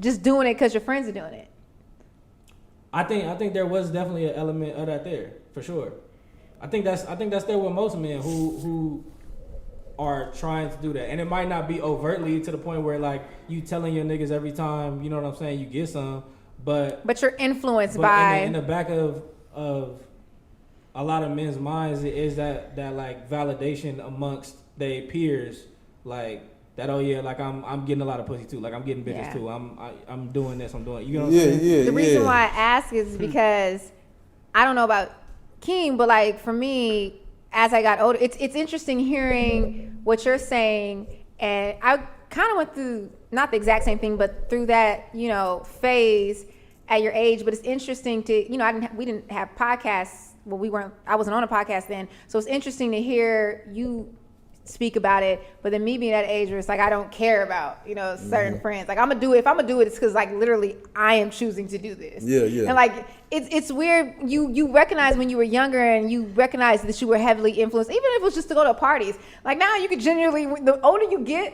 just doing it because your friends are doing it? I think there was definitely an element of that there for sure. I think that's there with most men who are trying to do that, and it might not be overtly to the point where like you telling your niggas every time, you know what I'm saying, you get some, but you're influenced but by in the back of a lot of men's minds is that like validation amongst their peers, like that. Oh yeah, like I'm getting a lot of pussy too. Like I'm getting bitches Yeah. too. I'm doing this. I'm doing. You know what I'm saying? Yeah. the reason why I ask is because I don't know about Keem, but like for me, as I got older, it's interesting hearing what you're saying, and I kind of went through not the exact same thing, but through that, you know, phase at your age. But it's interesting to, you know, we didn't have podcasts. Well, I wasn't on a podcast then, so it's interesting to hear you speak about it. But then me being at an age where it's like I don't care about, you know, certain friends. Like I'm gonna do it. If I'm gonna do it, it's because like literally I am choosing to do this. Yeah. And like it's weird. You recognize when you were younger and you recognize that you were heavily influenced, even if it was just to go to parties. Like now you could genuinely, the older you get.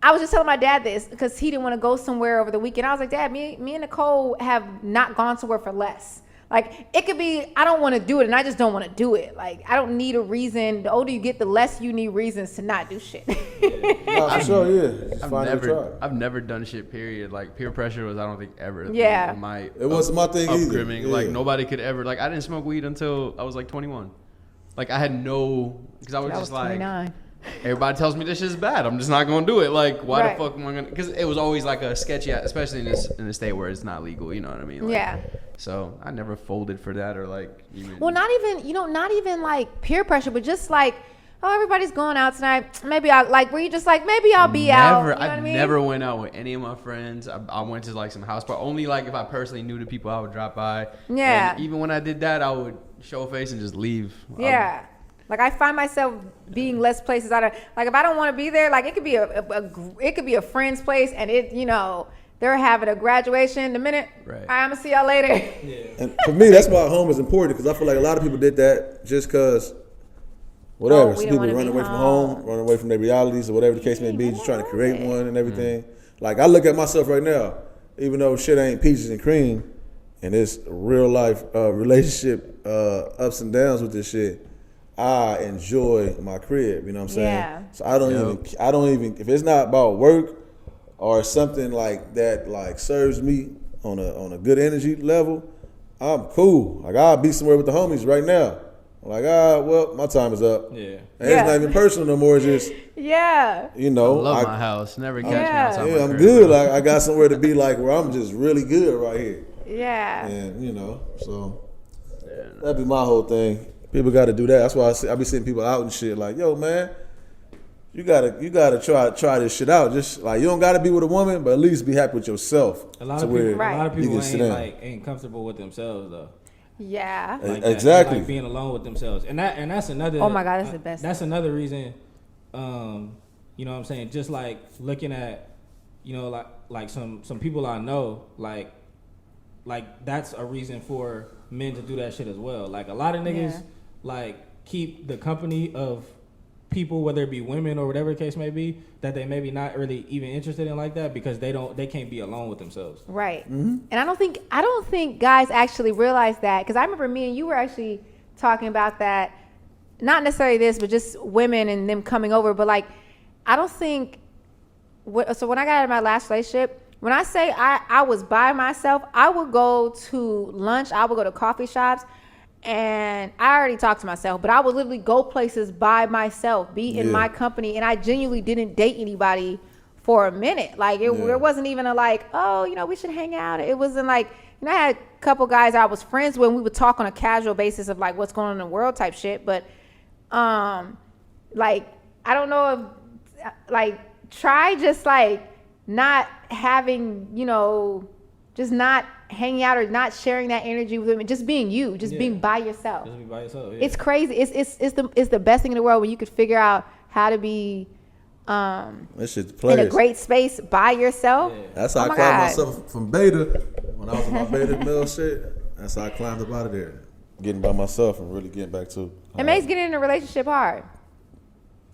I was just telling my dad this because he didn't want to go somewhere over the weekend. I was like, Dad, me and Nicole have not gone somewhere for less. Like it could be, I don't want to do it and I just don't want to do it. Like I don't need a reason. The older you get, the less you need reasons to not do shit. No, for sure, yeah. Just find your tribe. I've never done shit. Period. Like peer pressure was, I don't think ever. a thing Yeah. in my It wasn't my thing either. upbringing. Yeah. Like nobody could ever. Like I didn't smoke weed until I was like 21. Like I had no, because I was I just was 29. everybody tells me this shit's bad. I'm just not gonna do it. Like why Right. the fuck am I gonna? Because it was always like a sketchy, especially in a state where it's not legal. You know what I mean? Like, Yeah. So I never folded for that or like even. Well, not even like peer pressure, but just like, oh, everybody's going out tonight. Maybe I'll like, were you just like, maybe I'll be out. You know what I mean? Never went out with any of my friends. I went to like some house party. Only like if I personally knew the people, I would drop by. Yeah. And even when I did that, I would show face and just leave. Yeah. Like I find myself being less places out of, like if I don't want to be there, like it could be a friend's place and it, you know, they're having a graduation. The minute, Right. I'm gonna see y'all later. Yeah. And for me, that's why home is important because I feel like a lot of people did that just because, whatever. Oh, we Some don't people wanna run be away from home. home, run away from their realities or whatever the case may be, just trying to create one and everything. Like I look at myself right now, even though shit ain't peaches and cream, and it's real life relationship ups and downs with this shit. I enjoy my crib. You know what I'm saying? Yeah. So I don't even if it's not about work or something like that, like serves me on a good energy level, I'm cool. Like I'll be somewhere with the homies right now. I'm like, well, my time is up. Yeah. And it's not even personal no more. It's just, Yeah. you know, I love my house. Never catch me outside my yeah, I'm crib, good. bro. Like I got somewhere to be, like where I'm just really good right here. Yeah. And you know, so that'd be my whole thing. People got to do that. That's why I be seeing people out and shit. Like, yo, man, you gotta try this shit out. Just like you don't gotta be with a woman, but at least be happy with yourself. A lot to of where people, a lot of you people can sit down. ain't comfortable with themselves though. Yeah. Like that. Exactly. They like being alone with themselves, and that's another. Oh my God, that's the best. That's another reason. You know what I'm saying? Just like looking at, you know, like some people I know, like that's a reason for men to do that shit as well. Like a lot of niggas, Yeah. like keep the company of people, whether it be women or whatever the case may be, that they maybe not really even interested in like that because they can't be alone with themselves. Right. And I don't think guys actually realize that, because I remember me and you were actually talking about that. Not necessarily this, but just women and them coming over. But like, I don't think. So when I got out of my last relationship, when I say I was by myself, I would go to lunch, I would go to coffee shops, and I already talked to myself, but I would literally go places by myself, be in my company, and I genuinely didn't date anybody for a minute. Like there wasn't even a like, oh, you know, we should hang out. It wasn't like, you know, I had a couple guys I was friends with, and we would talk on a casual basis of like what's going on in the world type shit. But like I don't know if like try just like not having, you know, just not hanging out or not sharing that energy with women, just being you, just being by yourself. Just be by yourself. Yeah. It's crazy. It's the best thing in the world when you could figure out how to be That shit's in players. a great space by yourself. Yeah. That's how Oh I my climbed God. myself from beta. When I was in my beta mill shit, that's how I climbed up out of there. Getting by myself and really getting back to. It makes getting in a relationship hard.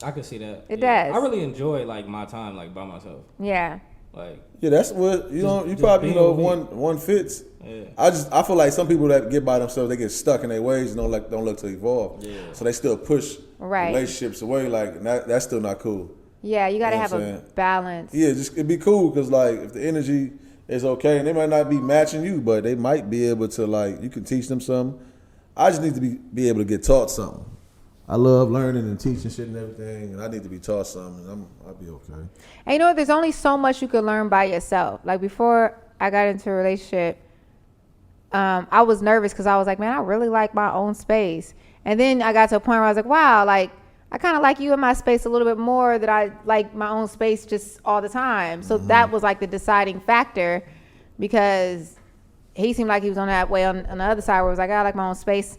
I can see that. It Yeah. does. I really enjoy like my time like by myself. Yeah. Like Yeah, that's what you know. You just probably being know with me. one fits. Yeah. I feel like some people that get by themselves, they get stuck in their ways and don't look to evolve. Yeah. So they still push Right. relationships away. Like that's still not cool. Yeah, you got to You know have what a I'm saying? balance. Yeah, just it'd be cool because like if the energy is okay and they might not be matching you, but they might be able to like you can teach them something. I just need to be able to get taught something. I love learning and teaching shit and everything, and I need to be taught something. And I'll be okay. And you know what? There's only so much you can learn by yourself. Like before I got into a relationship, I was nervous because I was like, man, I really like my own space. And then I got to a point where I was like, wow, like I kind of like you in my space a little bit more that I like my own space just all the time. So that was like the deciding factor, because he seemed like he was on that way on the other side where it was like, I like my own space.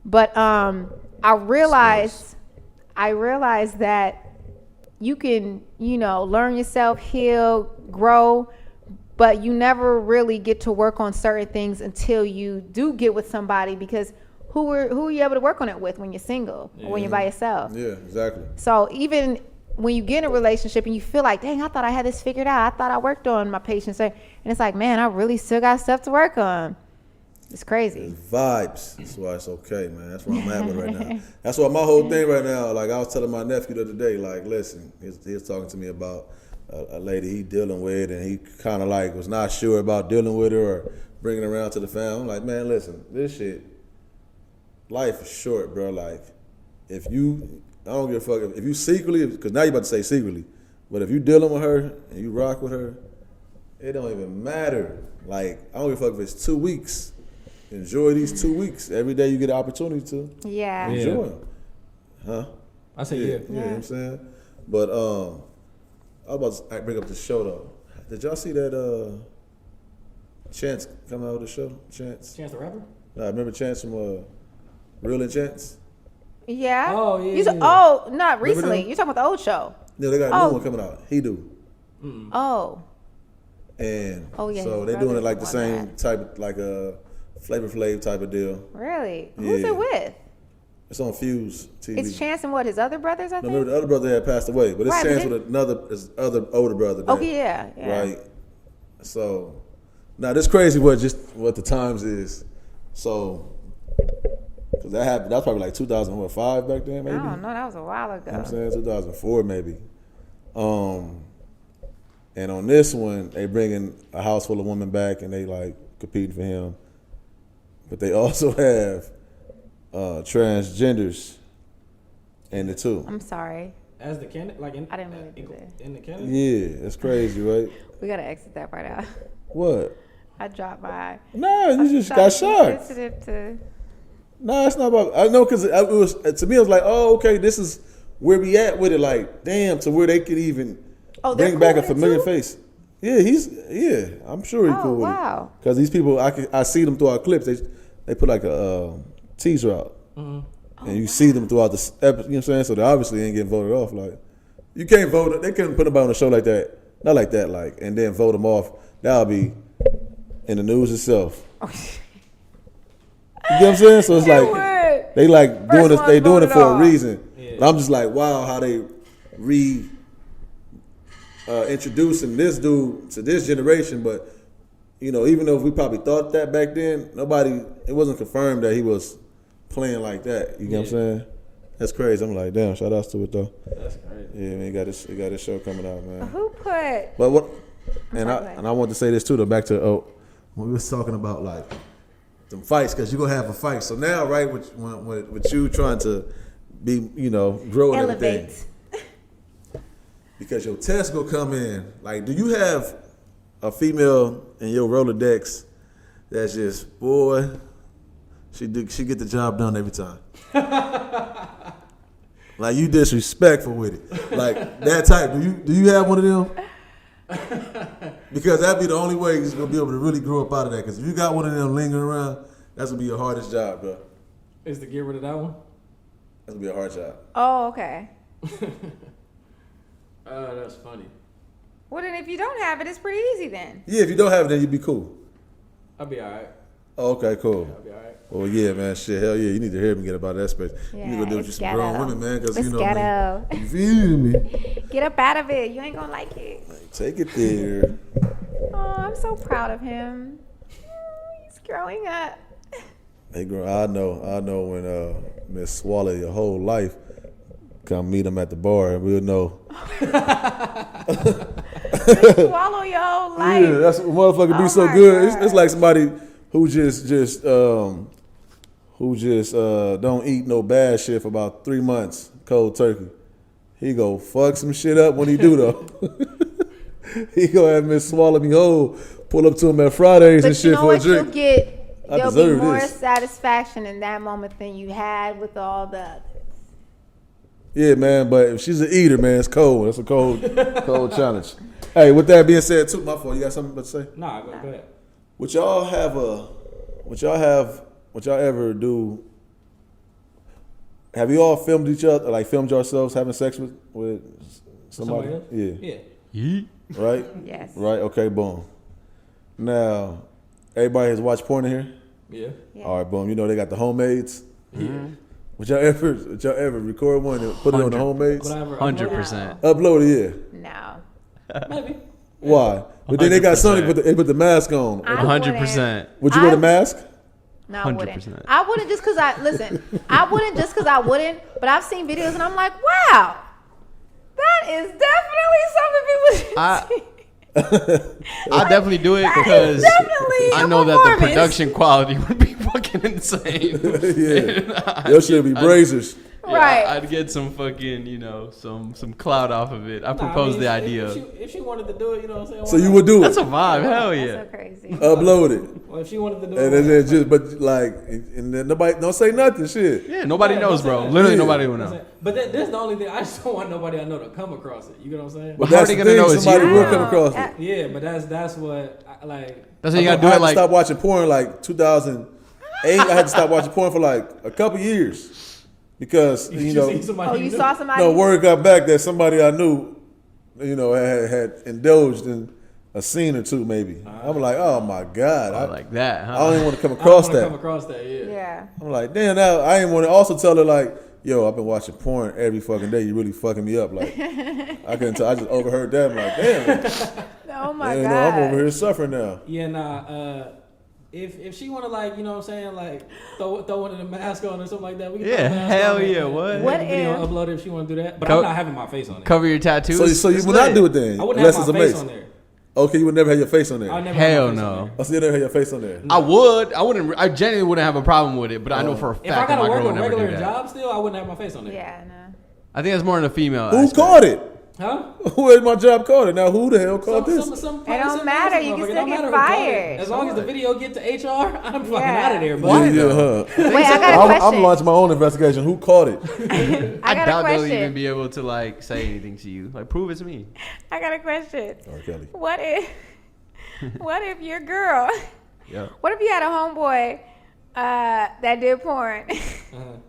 But I realized that you can, you know, learn yourself, heal, grow, but you never really get to work on certain things until you do get with somebody, because who are you able to work on it with when you're single or when you're by yourself? Yeah, exactly. So even when you get in a relationship and you feel like, dang, I thought I had this figured out. I thought I worked on my patience. And it's like, man, I really still got stuff to work on. It's crazy. Vibes. That's why it's okay, man. That's where I'm at with right now. That's why my whole thing right now, like I was telling my nephew the other day, like, listen, he was talking to me about a lady he dealing with, and he kind of like was not sure about dealing with her or bringing her around to the family. I'm like, man, listen, this shit, life is short, bro. Like, I don't give a fuck if you secretly, because now you about to say secretly, but if you dealing with her and you rock with her, it don't even matter. Like, I don't give a fuck if it's 2 weeks. Enjoy these 2 weeks. Every day you get an opportunity to Yeah. enjoy them. Huh? I say Yeah, yeah. you know what I'm saying? But I was about to bring up the show though. Did y'all see that Chance come out with the show? Chance? Chance the Rapper? Remember Chance from Real and Chance? Yeah. Oh, yeah, You yeah. not recently. them? You're talking about the old show. Yeah, they got a Oh. new one coming out. He do. Oh. And Oh, yeah, so his they doing brother's it like the on same type of, like a Flavor Flav type of deal. Really? Who's Yeah. it with? It's on Fuse TV. It's Chance and what, his other brothers, I No, think? remember the other brother had passed away, but it's Right, but Chance it- with his other older brother. Oh, that- yeah. Right. So now this crazy what the times is. So Cause that happened. That was probably like 2005 back then, maybe. I don't know. That was a while You know what I'm ago. saying 2004 maybe. And on this one, they bringing a house full of women back, and they like competing for him. But they also have transgenders in the two. I'm sorry. As the candidate, like in, I didn't really do that. in the candidate. Yeah, that's crazy, right? We gotta exit that part out. What? I dropped by. No, you just Thought got it was shocked. sensitive to. No, it's not about. I know because it was to me. I was like, oh, okay, this is where we at with it. Like, damn, to where they could even Oh, they're bring back a cool with it familiar too? face. Yeah, I'm sure he's Oh, cool with wow. it. Because these people, I see them through our clips. They put like a teaser out, and you see them throughout the episode. You know what I'm saying? So they obviously ain't getting voted off. Like, you can't vote. They couldn't put them on a show like that. Not like that. Like, and then vote them off. That'll be in the news itself. You get what I'm saying? So it's It like would. they like doing this. one They doing it voted for a off. reason. Yeah. But I'm just like, wow, how they introducing this dude to this generation. But you know, even though we probably thought that back then, it wasn't confirmed that he was playing like that. You get what I'm saying? That's crazy. I'm like, damn. Shout outs to it though. That's crazy. Yeah, man, he got this show coming out, man. Who put? But what? And sorry, I go ahead. and I want to say this too. Though, back to when we was talking about like them fights, because you're gonna have a fight. So now, right, with you trying to be, you know, grow and everything, Elevate. because your test gonna come in. Like, do you have a female in your Rolodex that's just, boy, she get the job done every time? Like, you disrespectful with it, like that type. Do you have one of them? Because that'd be the only way you're gonna be able to really grow up out of that. Because if you got one of them lingering around, that's gonna be your hardest job, bro. Is to get rid of that one? That's gonna be a hard job. Oh, okay. That's funny. Well, then if you don't have it, it's pretty easy then. Yeah, if you don't have it, then you'd be cool. I'll be alright. Oh, okay, cool. I'll be alright. Well, yeah, man, shit, hell yeah, you need to hear me get up out of that space. You need to go do with you it's some grown ghetto. women, man, because It's you know, ghetto. man, you feel me? Get up out of it. You ain't gonna like it. Take it there. Oh, I'm so proud of him. He's growing up. Hey, girl, I know when Miss Swallow your whole life come meet him at the bar, and we'll know. Swallow your whole life. Yeah, that's what motherfucker be Oh so my good. God. It's like somebody who just don't eat no bad shit for about 3 months, cold turkey. He go fuck some shit up when he do though. He go have Miss Swallow me whole, pull up to him at Fridays But and you shit know for what? a drink. You'll get. I There'll be deserve more this. satisfaction in that moment than you had with all the others. Yeah, man, but if she's an eater, man, it's cold. That's a cold challenge. Hey, with that being said, too, my fault. You got something to say? Nah, go ahead. Would y'all ever do? Have you all filmed each other, like filmed yourselves having sex with somebody? else? Yeah. Yeah. Yeet. Right. Yes. Right. Okay. Boom. Now, everybody has watched porn in here. Yeah. Yeah. All right. Boom. You know they got the homemades. Yeah. Would y'all ever record one and put it on the homemades? Could I ever 100%. Upload it. Yeah. No. Maybe. Why? But then they got 100%. Sony. They put the mask on. I 100%. Would you wear the I- mask? No, I wouldn't. 100%. I wouldn't just because I listen. I wouldn't just because I wouldn't. But I've seen videos and I'm like, wow, that is definitely something people should see. I definitely do it That is because definitely I a know that the performance. production quality would be fucking insane. Yeah. Your shit be brazers. Yeah, Right. I'd get some fucking, some clout off of it. I Nah, proposed the if- idea. If she wanted to do it, you know what I'm saying? So why you not? would do That's it. a vibe. Hell That's yeah. so crazy. Upload it. Well, if she wanted to do And it, then just, but like, and then nobody don't say nothing. Shit. Yeah, nobody Yeah, knows, don't say bro. that. Literally Yeah. nobody will you know what I'm know. saying? But that's the only thing. I just don't want nobody I know to come across it. You know what I'm saying? But How are that's they the gonna thing. know it's Somebody you? will come across Yeah. it. Yeah, but that's what I like. That's how you gotta do I it had to like stop watching porn like 2008. I had to stop watching porn for like a couple years because you know. see somebody Oh, you knew? saw somebody? No, word got back that somebody I knew, had indulged in a scene or two, maybe. I'm like, oh my god, I like that, don't huh? even want to come I don't across wanna that. come across that. Yeah. Yeah. I'm like, damn, now I ain't want to also tell her like, yo, I've been watching porn every fucking day. You really fucking me up. Like, I couldn't tell. I just overheard that. I'm like, damn, Oh my man, god. I'm over here suffering now. Yeah, nah. If she wanna like, you know what I'm saying, like throw one of the mask on or something like that, we can Yeah, throw a mask hell on yeah, and what? make What a video if- and upload it if she wanna do that. But Co- I'm not having my face on it. Cover your tattoos. So you It's would not lit. do it then, I wouldn't unless have it's my a face mace. on there. Okay, you would never have your face on there. I'll never Hell have my face no. on there. Oh, so you never have your face on there. I would. I wouldn't. I genuinely wouldn't have a problem with it, but I know for a fact If I that gotta my work girl a would never do regular that. job still, I wouldn't have my face on there. Yeah, no. I think that's more in the female. Who aspect. caught it? Huh? Who at my job caught it? Now who the hell caught this? It don't matter, you can still get who caught it. fired. As long as the video get to HR, I'm fucking Yeah. out of there. Yeah, But yeah, huh. Wait, I got a I'm question. launching my own investigation. Who caught it? I got a doubt they'll question. even be able to like say anything to you. Like, prove it's me. I got a question. R. Kelly. What if your girl? Yeah. What if you had a homeboy that did porn,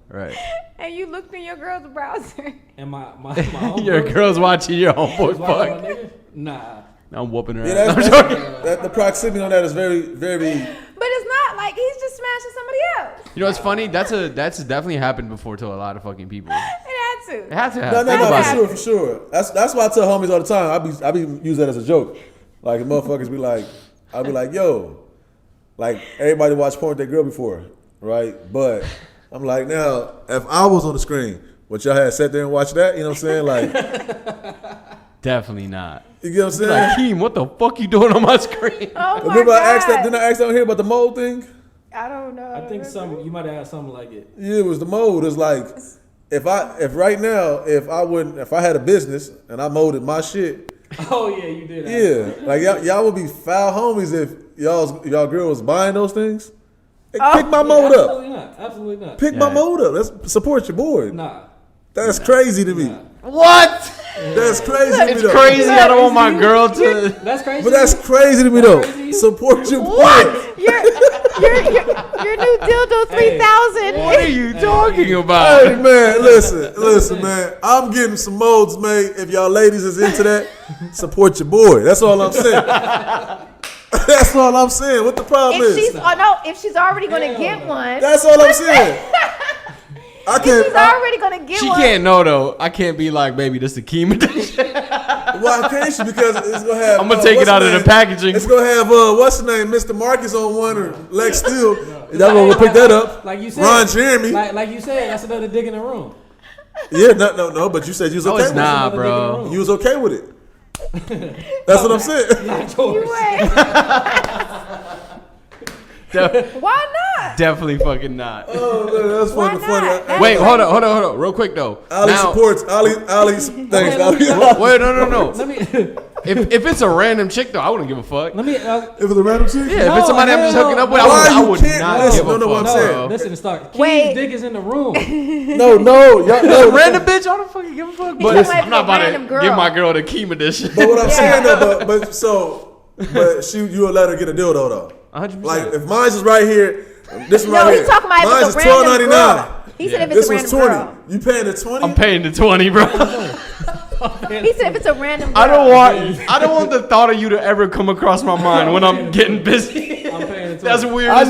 Right. and you looked in your girl's browser? and my home Your girl's watching your homeboy fuck. fuck. Nah. I'm whooping her Yeah, ass. that's, I'm joking. the proximity on that is very, very. But it's not like he's just smashing somebody else. You know what's funny? That's definitely happened before to a lot of fucking people. It had to. It had to No, happen. no, Think no, about for it. sure, for sure. That's why I tell homies all the time. I be use that as a joke. Like motherfuckers be like, I'll be like, yo, like everybody watched porn with their girl before, right? But I'm like, now if I was on the screen, would y'all had sat there and watched that? You know what I'm saying? Like, Definitely not. you get what I'm saying? Like, Keem, what the fuck you doing on my screen? Oh my Remember god! I asked that? Didn't I ask down here about the mold thing? I don't know. I think you might have had something like it. Yeah, it was the mold. It's like if right now if I had a business and I molded my shit. Oh yeah, you did. Yeah, like y'all would be foul homies if y'all girl was buying those things. Hey, Oh. pick my mold up. Absolutely not. Absolutely not. Pick my Yeah. mold up. Let's support your boy. Nah. That's crazy to me. Nah. What? That's crazy to me It's though. crazy. I don't want my girl to. That's crazy. But that's crazy to me though. crazy. Support your boy. Your new dildo 3000. What are you talking about? Hey man, listen, man. I'm getting some molds made. If y'all ladies is into that, support your boy. That's all I'm saying. That's all I'm saying. What the problem If she's already gonna Hell get no. one, That's all I'm saying. I she's can't. already gonna get She one. can't know though. I can't be like, baby, this the Keem edition. Why can't she? Because it's gonna have. I'm gonna take what's it out his of the name? packaging. It's gonna have what's the name, Mr. Marcus on one or Lex Steele. Y'all gonna pick that up. Like you said. Ron Jeremy. Like you said, that's another dick in the room. Yeah, no. But you said you was No, okay it's with not, Another dick in the bro. room. it. You was okay with it. That's what I'm saying. Not yours. You ain't. Why not? Definitely fucking not. Oh man, that's Why fucking not? funny. Wait, hold on, real quick though. Ali Now, supports Ali's thanks. Ali. wait, no. Let me If it's a random chick though, I wouldn't give a fuck. let me. If it's a random chick. Yeah, if No, it's somebody I'm just hell hooking up no. with, Why I you would can't not listen? give a No, what I'm fuck. saying. bro. Listen to start. Wait. King's dick is in the room. No, y'all, no. Random bitch, I don't fucking give a fuck. But talking about I'm not a about random to girl. give my girl the Keem edition. But what I'm saying though, but you'll let her get a dildo though. 100%. Like if mine's is right here, this one No, right he's here. talking about if Mine's it's a is random $12.99. girl. He said if This it's a was random 20. girl. You paying the 20? I'm paying the 20, bro. He said if it's a random girl. I don't want the thought of you to ever come across my mind when I'm getting busy. I'm paying it. That's weird. I as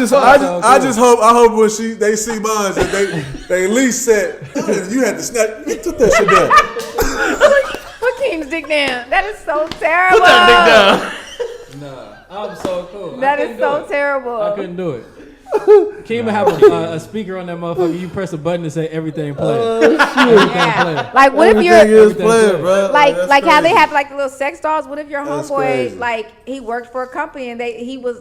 just hope when they see mine that they at least said you had to snap. Took that shit down. Put Keem's dick down. That is so terrible. Put that dick down. Nah, I'm so cool. That is so terrible. I couldn't do it. Keem would have a speaker on that motherfucker. You press a button and say everything playing. Yeah. Like what if Everything you're is playing, bro. like how they crazy. have like the little sex dolls? What if your That's homeboy crazy. like he worked for a company and he was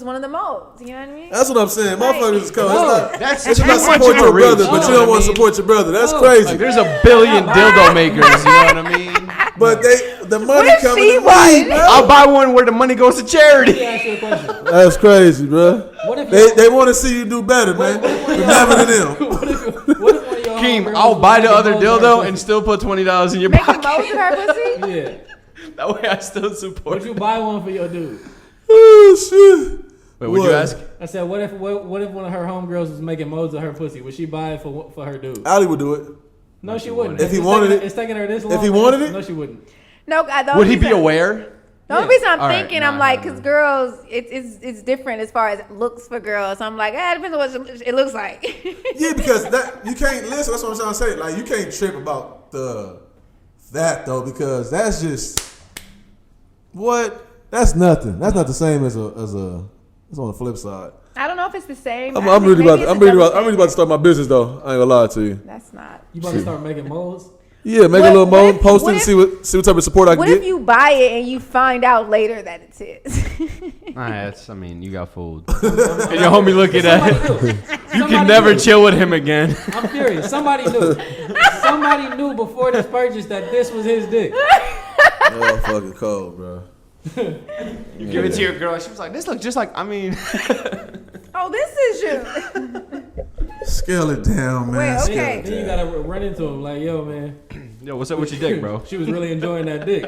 one of the molds? You know what I mean? That's what I'm saying. Motherfuckers is coming. No, That's It's too not much support of your a reach. brother, you but know you don't what want I to mean? support your brother. That's No. crazy. Like, there's a billion dildo makers. You know what I mean? But the money if coming she to me, won? bro. I'll buy one where the money goes to Let charity. me ask you a question. That's crazy, bro. What if They want to see you do better, man. Remember to them. what if one of your Keem, homegirls I'll was buy the making other moles in her dildo pussy? and still put $20 in your Making pocket. molds in her pussy? Yeah. That way I still support Would you you. buy one for your dude? Oh shit. Wait, would you What? ask? I said, what if one of her homegirls was making molds of her pussy? Would she buy it for her dude? Ali would do it. No, she wouldn't. If he It's wanted taking- it- it's taking her this long. he wanted it? No, she wouldn't. No, the Would he only be reason- aware? The only Yeah. reason I'm All right, thinking, nah, I'm like, nah, because nah. girls, it's different as far as looks for girls. I'm like, it depends on what it looks like. Yeah, because that you can't listen. That's what I'm trying to say. Like you can't trip about that though, because that's just what. That's nothing. That's not the same as a It's on the flip side. I don't know if it's the same. I'm really about to start my business though. I ain't gonna lie to you. That's not. You about to start making molds? Yeah, make a little mold, post it, and see what type of support I can What get. if you buy it and you find out later that it's his? I mean, you got fooled. And your homie looking at it. You Somebody can never knew. chill with him again. I'm curious. Somebody knew. Somebody knew before this purchase that this was his dick. Oh, fucking cold, bro. You give it to your girl. She was like, "This looks just like." I mean, Oh, this is you. Scale it down, man. Wait, Scale okay. it Then you down. gotta run into him like, yo, man. yo, what's up with your dick, bro? She was really enjoying that dick.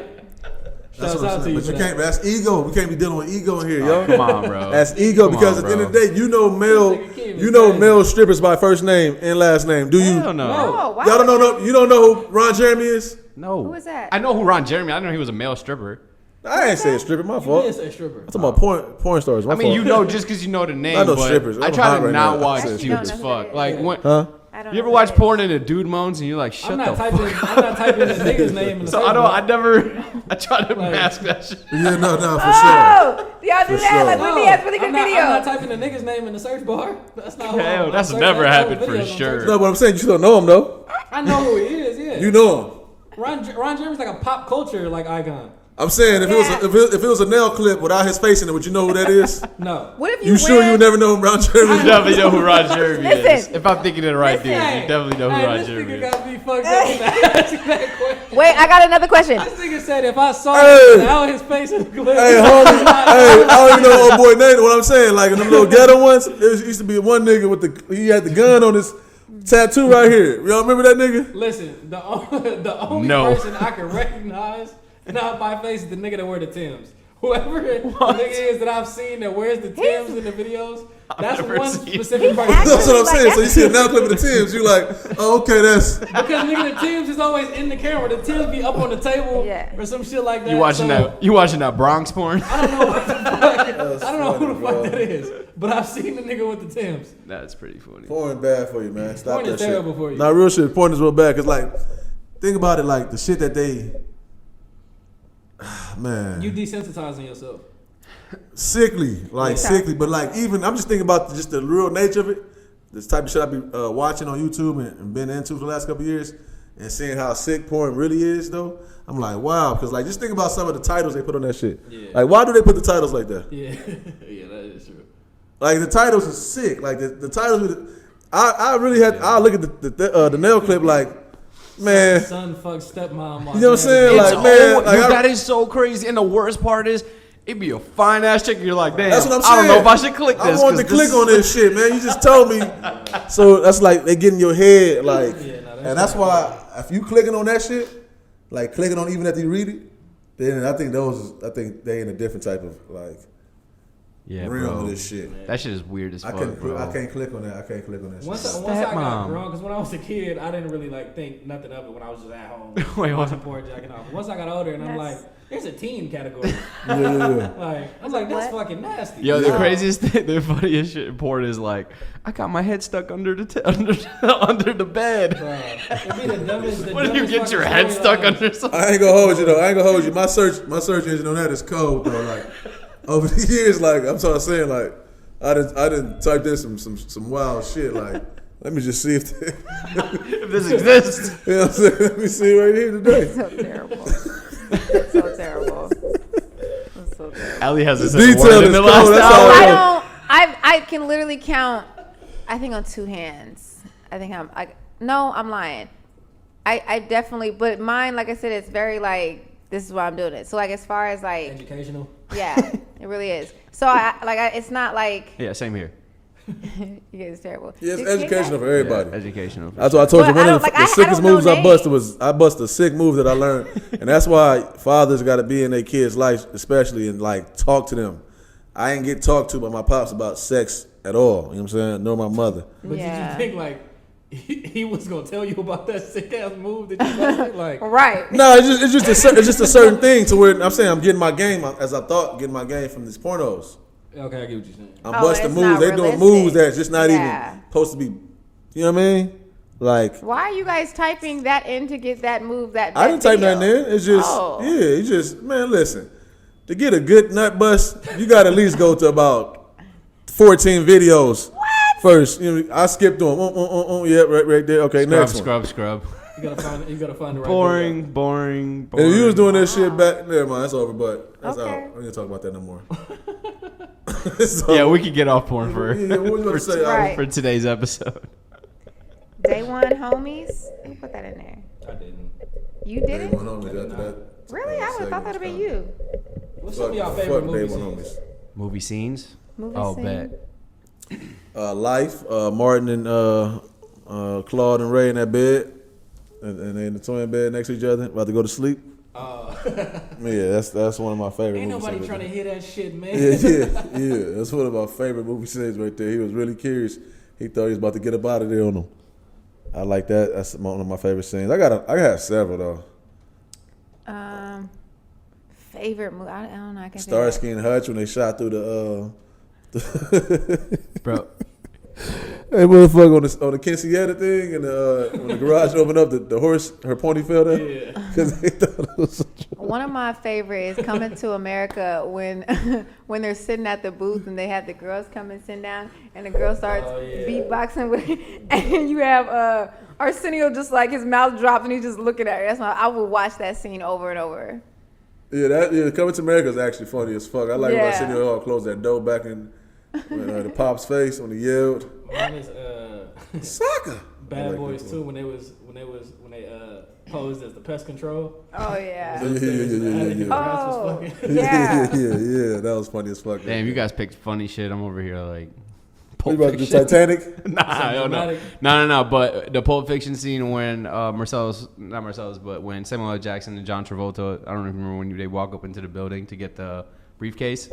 That's Shouts what I'm out to saying. you But for you that. can't. That's ego. We can't be dealing with ego in here, yo. Come on, bro. That's ego Come because on, at the end of bro. the day, you know Nigga can't male strippers by first name and last name. Do you? Hell no. Oh, wow. Y'all don't know. No, you don't know who Ron Jeremy is? No. Who is that? I know who Ron Jeremy. I didn't know he was a male stripper. I ain't saying stripper. My You fault. did say stripper. I'm talking about porn stars. My I mean, fault. you know, just because you know the name. I know but strippers. I I'm try hot to right not now. watch I actually cheap don't as know who fuck. that Like, is. when, Huh? I don't you ever know watch who porn and a dude moans and you're like, shut I'm the not fuck. typing. I'm not typing the nigga's name in the So search I don't. bar. I never. I try to Like- mask that shit. Yeah, no, for sure. Oh, y'all do For that? sure. Like, No, Whitney has really good I'm not videos. typing the nigga's name in the search bar. That's not who Hell, I'm that's searching. never I have happened for videos on sure. search No, but I'm saying you still know him though. I know who he is. Yeah. You know him. Ron Jeremy's like a pop culture like icon. I'm saying if Yeah. it was a nail clip without his face in it, would you know who that is? No. What if you You sure wear- you would never know who Ron Jeremy You is? definitely know who Ron Jeremy is. Listen. If I'm thinking of the right dude, you Hey, definitely know who hey, Ron this Jeremy nigga is. got me fucked up with that question. Wait, I got another question. This nigga said if I saw Hey. him without his face in the clip. Hey, homie. Hey, I don't even know old boy name. What I'm saying, like in them little ghetto ones, used to be one nigga with he had the gun on his tattoo right here. Y'all remember that nigga? Listen, the only No. person I can recognize not by face is the nigga that wear the Timbs. Whoever the nigga is that I've seen that wears the Timbs in the videos, that's never one seen specific person. actually- That's what I'm Like, saying. So you that's- see a nail clip of the Timbs, you like, oh, okay, that's. Because nigga, the Timbs is always in the camera. The Timbs be up on the table Yeah. or some shit like that. You watching so that? You watching that Bronx porn? I don't know what the fuck. I don't know who the funny, fuck bro. that is, but I've seen the nigga with the Timbs. That's pretty funny. Porn bad for you, man. Stop Porn that is shit. terrible for you. Not real shit. Porn is real bad. Cause like, think about it. Like the shit that they, man, You desensitizing yourself. sickly, like Yeah. sickly. But like, even I'm just thinking about just the real nature of it. This type of shit I be watching on YouTube and been into for the last couple of years, and seeing how sick porn really is. Though I'm like, wow. Cause like, just think about some of the titles they put on that shit. Yeah. Like, why do they put the titles like that? Yeah, yeah, that is true. Like the titles are sick. Like the titles. I really had. I look at the nail clip like, man. Son fuck stepmom. You know what I'm saying? It's Like, man, all- like, dude, I- that is so crazy. And the worst part is, it'd be a fine ass chick. And you're like, damn, That's what I'm I saying. don't know if I should click this. I wanted to 'cause click on this shit, man. You just told me. So that's like they get in your head, like, Yeah, no, that's and that's why if you clicking on that shit, like clicking on even after you read it, then I think they in a different type of like Yeah, realm bro. of this shit. That shit is weird as I fuck, can't bro. click on that. I can't click on that. Once shit. I got Stepmom. grown, because when I was a kid, I didn't really like think nothing of it when I was just at home Wait, watching what? porn, jacking off. Once I got older, and I'm like, That's- there's a teen category. Yeah. Like, I'm like, that's What? fucking nasty. Yo, the Yeah. craziest thing, the funniest shit in porn is like, I got my head stuck under under the bed. It'd be the dumbest. The What if you dumbest get your fucking head stuck storyline. under something? I ain't gonna hold you though. I ain't gonna hold you. My search engine on that is cold though. Like over the years, like I'm trying to say, like I didn't type in some wild shit. Like let me just see if If this exists. you know what I'm saying. Let me see right here today. So terrible. It's so terrible. It's so terrible. Allie has this Detail word is in the cold, last that's hour. all. I don't. I can literally count. I think on two hands. I'm lying. I definitely. But mine, like I said, it's very like this is why I'm doing it. So like as far as like Educational. yeah, it really is. So it's not like Yeah, same here. you guys terrible. Yeah, it's Did you get educational that? for everybody. Yeah, educational. That's why I told you But I one of don't- the like, I sickest don't know moves I names. busted was I busted a sick move that I learned, and that's why fathers got to be in their kids' life, especially and like talk to them. I ain't get talked to by my pops about sex at all. You know what I'm saying? Nor my mother. But Yeah. did you think like he was gonna tell you about that sick ass move that you busted? Like, Right. No, it's just a certain thing to where I'm saying I'm getting my game as I thought getting my game from these pornos. okay, I get what you're saying. I'm Oh, busting it's moves. not They doing realistic. moves that's just not Yeah. even supposed to be. You know what I mean? Like Why are you guys typing that in to get that move? That I didn't type video? nothing in. It's just Oh. yeah. It's just man. Listen, to get a good nut bust, you got to at least go to about 14 videos. First, I skipped on. Yeah, right there. Okay, next one. Scrub. You gotta find the right Boring. And if you was doing that shit back, never mind, that's over. But that's Okay. out. I'm gonna talk about that no more. Yeah, we could get off porn for Yeah, what was you gonna say? Right. for today's episode. Day one homies. Who put that in there? I didn't. You Day did one it? homies after that. Really? I would have thought that'd have been you. What's some of y'all favorite Fuck movie Day one scenes? homies. Movie scenes. Movie Oh, scene? bet. Life, Martin and Claude and Ray in that bed, and they in the twin bed next to each other, about to go to sleep. Yeah, that's one of my favorite. Ain't movie nobody scenes trying to right hear that shit, man. there. Yeah. That's one of my favorite movie scenes right there. He was really curious. He thought he was about to get up out of there on him. I like that. That's one of my favorite scenes. I got several though. Favorite movie? I don't know. I can't Starsky and Hutch when they shot through the Bro, Hey, motherfucker, on the Kinsietta thing, and when the garage opened up, the horse, her pony fell down. Yeah. Because they thought it was. One of my favorites is Coming to America when when they're sitting at the booth and they have the girls come and sit down and the girl starts beatboxing with, and you have Arsenio just like his mouth dropped and he's just looking at her. That's why I would watch that scene over and over. Yeah, Coming to America is actually funny as fuck. I like when Yeah. Arsenio Hall closed that door back in the pop's face when he yelled, Mine is "Soccer!" Bad Boys 2 when they posed as the pest control. Oh yeah. Yeah. Oh Yeah, yeah. yeah, that was funny as fuck. damn, you guys picked funny shit. I'm over here like. You Pulp about to do Fiction. Titanic? Nah, I don't know. dramatic. No. But the Pulp Fiction scene when when Samuel L. Jackson and John Travolta, I don't remember when they walk up into the building to get the briefcase.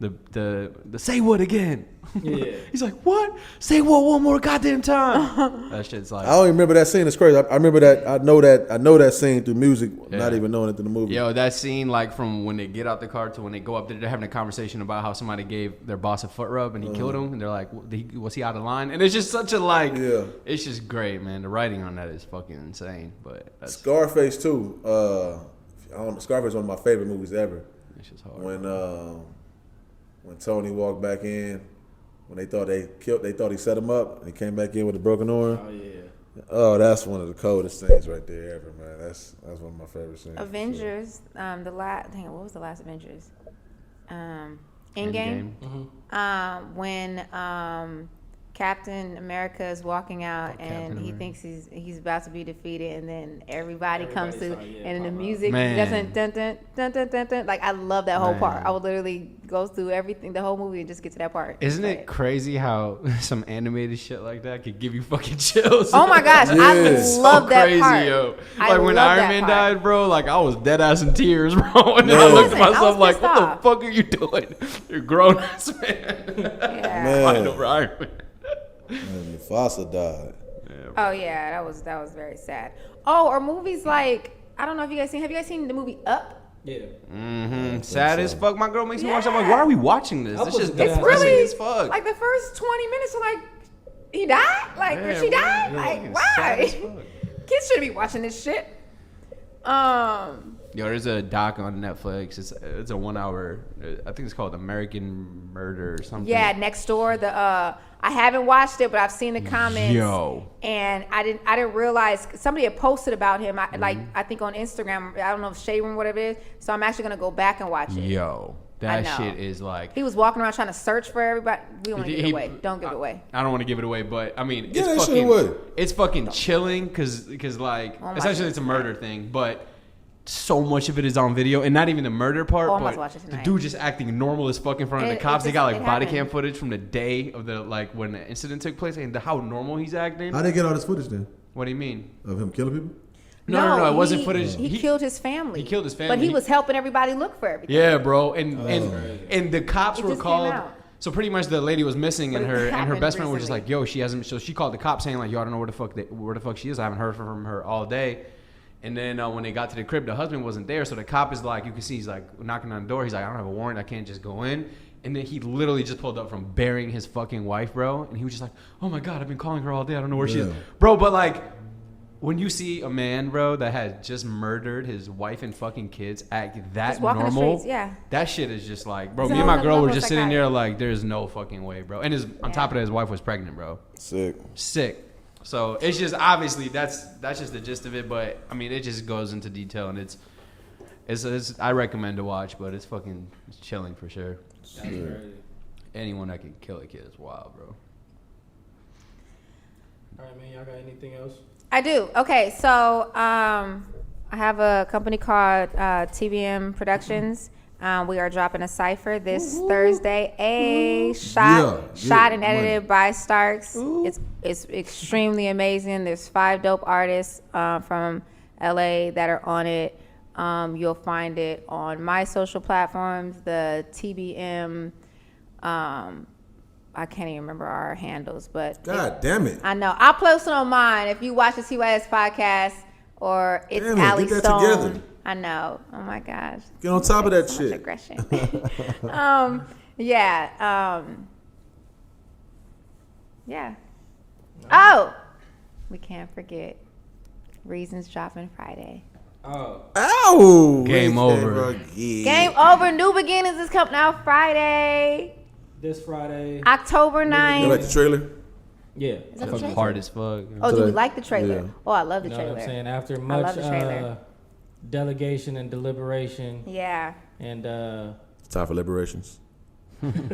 The say what again? Yeah. He's like, what? Say what one more goddamn time? That shit's like, I don't even remember that scene. It's crazy. I remember that. I know that scene through music, not Yeah. even knowing it through the movie. yo, that scene like from when they get out the car to when they go up there, they're having a conversation about how somebody gave their boss a foot rub and he killed him, and they're like, was he out of line? And it's just such a like, Yeah. it's just great, man. The writing on that is fucking insane. But that's Scarface too. Scarface is one of my favorite movies ever. it's just hard. When Tony walked back in, when they thought he set him up, and he came back in with a broken arm. Oh yeah. Oh, that's one of the coldest things right there ever, man. That's one of my favorite scenes. Avengers. What was the last Avengers? Endgame. Endgame. When Captain America is walking out and Captain he America. thinks he's about to be defeated, and then everybody comes to, started, yeah, and the pop out. music Man. doesn't dun dun dun dun dun dun. Like I love that whole Man. part. I would literally go through everything, the whole movie, and just get to that part. Isn't it But- crazy how some animated shit like that could give you fucking chills? Oh my gosh, I Yes. love that crazy, part. yo. I Like when love Iron that Man part. died, bro, like I was dead ass in tears, bro. And then I Yeah. looked at I myself was like, pissed what off. the fuck are you doing? You're a grown ass man. Yeah. Man. Fighting over Iron Man. And Mufasa died. Oh yeah, that was very sad. Oh, or movies like I don't know if you guys seen. Have you guys seen the movie Up? Yeah. Mm-hmm. Sad as so. fuck. My girl makes me watch. I'm like, Yeah. why are we watching this? Up This was just good It's ass. depressing really as fuck. like the first 20 minutes are like he died, like or Yeah, she died, yeah, like it's sad as why? fuck. Kids shouldn't be watching this shit. Yo, there's a doc on Netflix. It's a 1 hour. I think it's called American Murder or something. Yeah, next door. I haven't watched it, but I've seen the comments. Yo. And I didn't realize somebody had posted about him. Mm-hmm. I think on Instagram. I don't know if Shade Room, whatever it is. So I'm actually gonna go back and watch it. Yo, I that know. shit is like. He was walking around trying to search for everybody. We don't want to give it He- away. Don't give it away. I don't want to give it away, but I mean, Give that it's shit fucking, away. it's fucking chilling because like Oh my essentially it's a goodness. murder thing, but so much of it is on video, and not even the murder part. Oh, I'm about but to watch it the tonight. dude just acting normal as fuck in front of It- the cops. it They got just- like it body cam happened. footage from the day of the like when the incident took place, and how normal he's acting. How they get all this footage then What do you mean? of him killing people? No, it wasn't he- footage. He killed his family. he killed his But family. he was helping everybody look for everything. Yeah, bro, and the cops It were just came called. out. So pretty much the lady was missing, But and it her happened best friend was just recently. like, "Yo, she hasn't." So she called the cops saying like, "Yo, I don't know where the fuck she is. I haven't heard from her all day." And then when they got to the crib, the husband wasn't there. So the cop is like, you can see he's like knocking on the door. He's like, "I don't have a warrant. I can't just go in." And then he literally just pulled up from burying his fucking wife, bro. And he was just like, "Oh my god, I've been calling her all day. I don't know where she is, Yeah. bro." But like, when you see a man, bro, that has just murdered his wife and fucking kids act that Just walking the normal, streets, yeah. that shit is just like, bro. It's a Me and whole my nother girl were level of just sitting there psychotic. like, there's no fucking way, bro. And on top of that, his wife was pregnant, bro. Sick. So it's just obviously that's just the gist of it. But I mean, it just goes into detail, and it's I recommend to watch, but it's chilling for sure. That's crazy. Anyone that can kill a kid is wild, bro. All right, man. Y'all got anything else? I do. Okay, so I have a company called TBM Productions. We are dropping a cipher this Thursday. Shot and edited by Starks. It's extremely amazing. There's 5 dope artists from LA that are on it. You'll find it on my social platforms, the TBM. I can't even remember our handles, but God damn it. I know. I'll post it on mine if you watch the TYS podcast or it's Damn it, Allie get that Stone. together. I know. Oh my gosh. Get on top of that So much shit. aggression. Yeah. Oh, we can't forget Reasons dropping Friday. Oh, Ow! Game over. Game over. New Beginnings is coming out Friday, this Friday. October You like 9th. the trailer? Yeah. Is that the Fucking trailer? hard as fuck. Oh, do Today. we like the trailer? Yeah. Oh, I love the You know what I'm trailer. saying? After I much love the trailer. delegation and deliberation, Yeah. and It's time for liberations.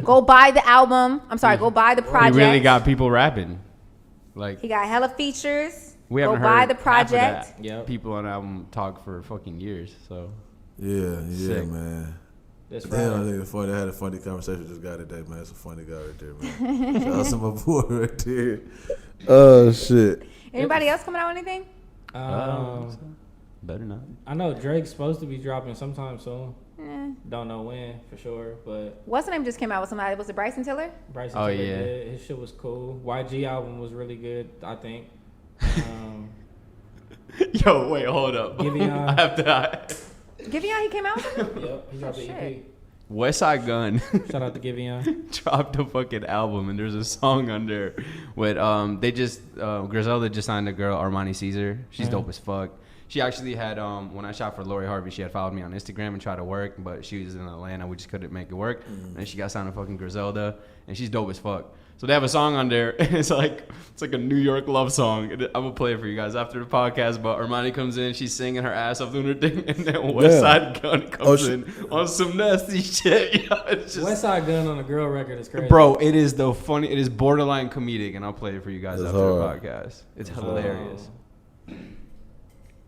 Go buy the album. I'm sorry, go buy the He project. really got people rapping. Like He got hella features. we Go haven't buy heard the half of project. that. Yep. People on album talk for fucking years. So Yeah, Sick. man. this Damn, I Friday. think it's funny. I had a funny conversation with this guy today, man. It's a funny guy right there, man. Shout out to my boy right there. Oh, shit. Anybody else coming out with anything? better not. I know Drake's supposed to be dropping sometime soon. Eh. Don't know when for sure, but What's the name just came out with somebody? Was it Bryson Tiller? Bryson Oh, Tiller yeah. did. His shit was cool. YG album was really good, I think. Yo, wait, hold up. Giveon. I have to. Giveon, he came out with something? Yep, he dropped the EP. shit. West Side Gun Shout out to Giveon. dropped a fucking album, and there's a song on there with they just Griselda just signed a girl, Armani Caesar. She's dope as fuck. She actually had when I shot for Lori Harvey, she had followed me on Instagram and tried to work, but she was in Atlanta. We just couldn't make it work, and she got signed to fucking Griselda, and she's dope as fuck. So they have a song on there, and it's like a New York love song. And I'm gonna play it for you guys after the podcast. But Armani comes in, she's singing her ass off doing her thing, and then West Side Gun comes in on some nasty shit. Yo, it's just, West Side Gun on a girl record is crazy. bro, it is it is borderline comedic, and I'll play it for you guys That's after hard. the podcast. It's hilarious.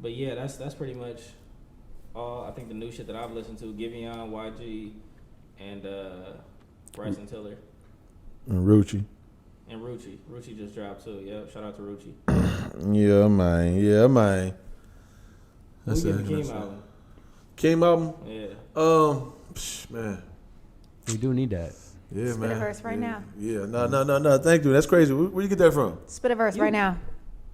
But yeah, that's pretty much all. I think the new shit that I've listened to: Giveon, YG, and Bryson Tiller, And Rucci. and Rucci. Rucci just dropped too. Yep, shout out to Rucci. Yeah, man. Yeah, man. Who That's get it. the Keem album? Keem album? Yeah. Man. We do need that. Yeah, Spit man. a verse right now. Yeah, no. Thank you. That's crazy. Where you get that from? Spit a verse right now.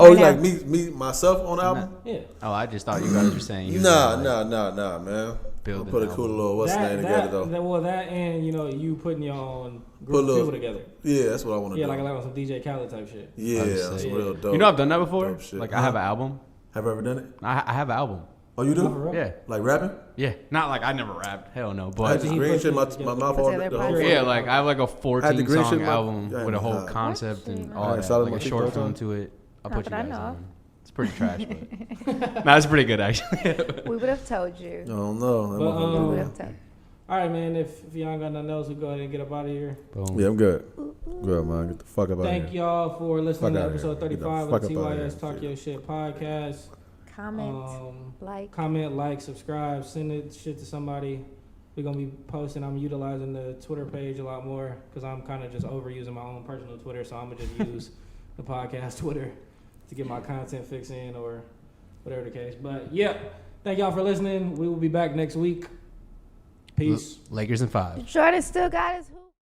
Oh, Right you now. like me myself on the album? Yeah. Oh, I just thought you guys were saying you Nah, was gonna, like, man. build I'll an put a album. cool little what's the name together though. That and you putting your own Put a group of little- people together. Yeah, that's what I want to Yeah, do. like on some DJ Khaled type shit. Yeah, I was that's saying. real dope. You know I've done that before. Dope shit. Like I have an album. Have you ever done it? I have an album. Oh, you For do? real? Yeah, Like rapping? yeah. Not like I never rapped. Hell no. I had But this he green put shit, it my together. mouth Put all together the a whole project. yeah, like I have like a Had the 14 green song shit, my- album yeah, with a whole nah. concept What? and Yeah, all that. solid Like a monkey short photo. film to it. I'll Not put you that I guys know of. on. It's pretty trash, but nah, it's pretty good actually. We would have told you. I don't know. That But, motherfucker- We would have told. All right, man. If y'all ain't got nothing else, we go ahead and get up out of here. Boom. yeah, I'm good. Good, man. Get the fuck up out of Thank here. y'all for listening Fuck to outta episode here. Get the 35 fuck of the up outta TYS here. Talk Your Shit podcast. Comment, like. Comment, like, subscribe, send it shit to somebody. We're gonna be posting. I'm utilizing the Twitter page a lot more because I'm kind of just overusing my own personal Twitter, so I'm gonna just use the podcast Twitter to get my content fix in or whatever the case. But yeah, thank y'all for listening. We will be back next week. Peace. Lakers in 5. Jordan still got his.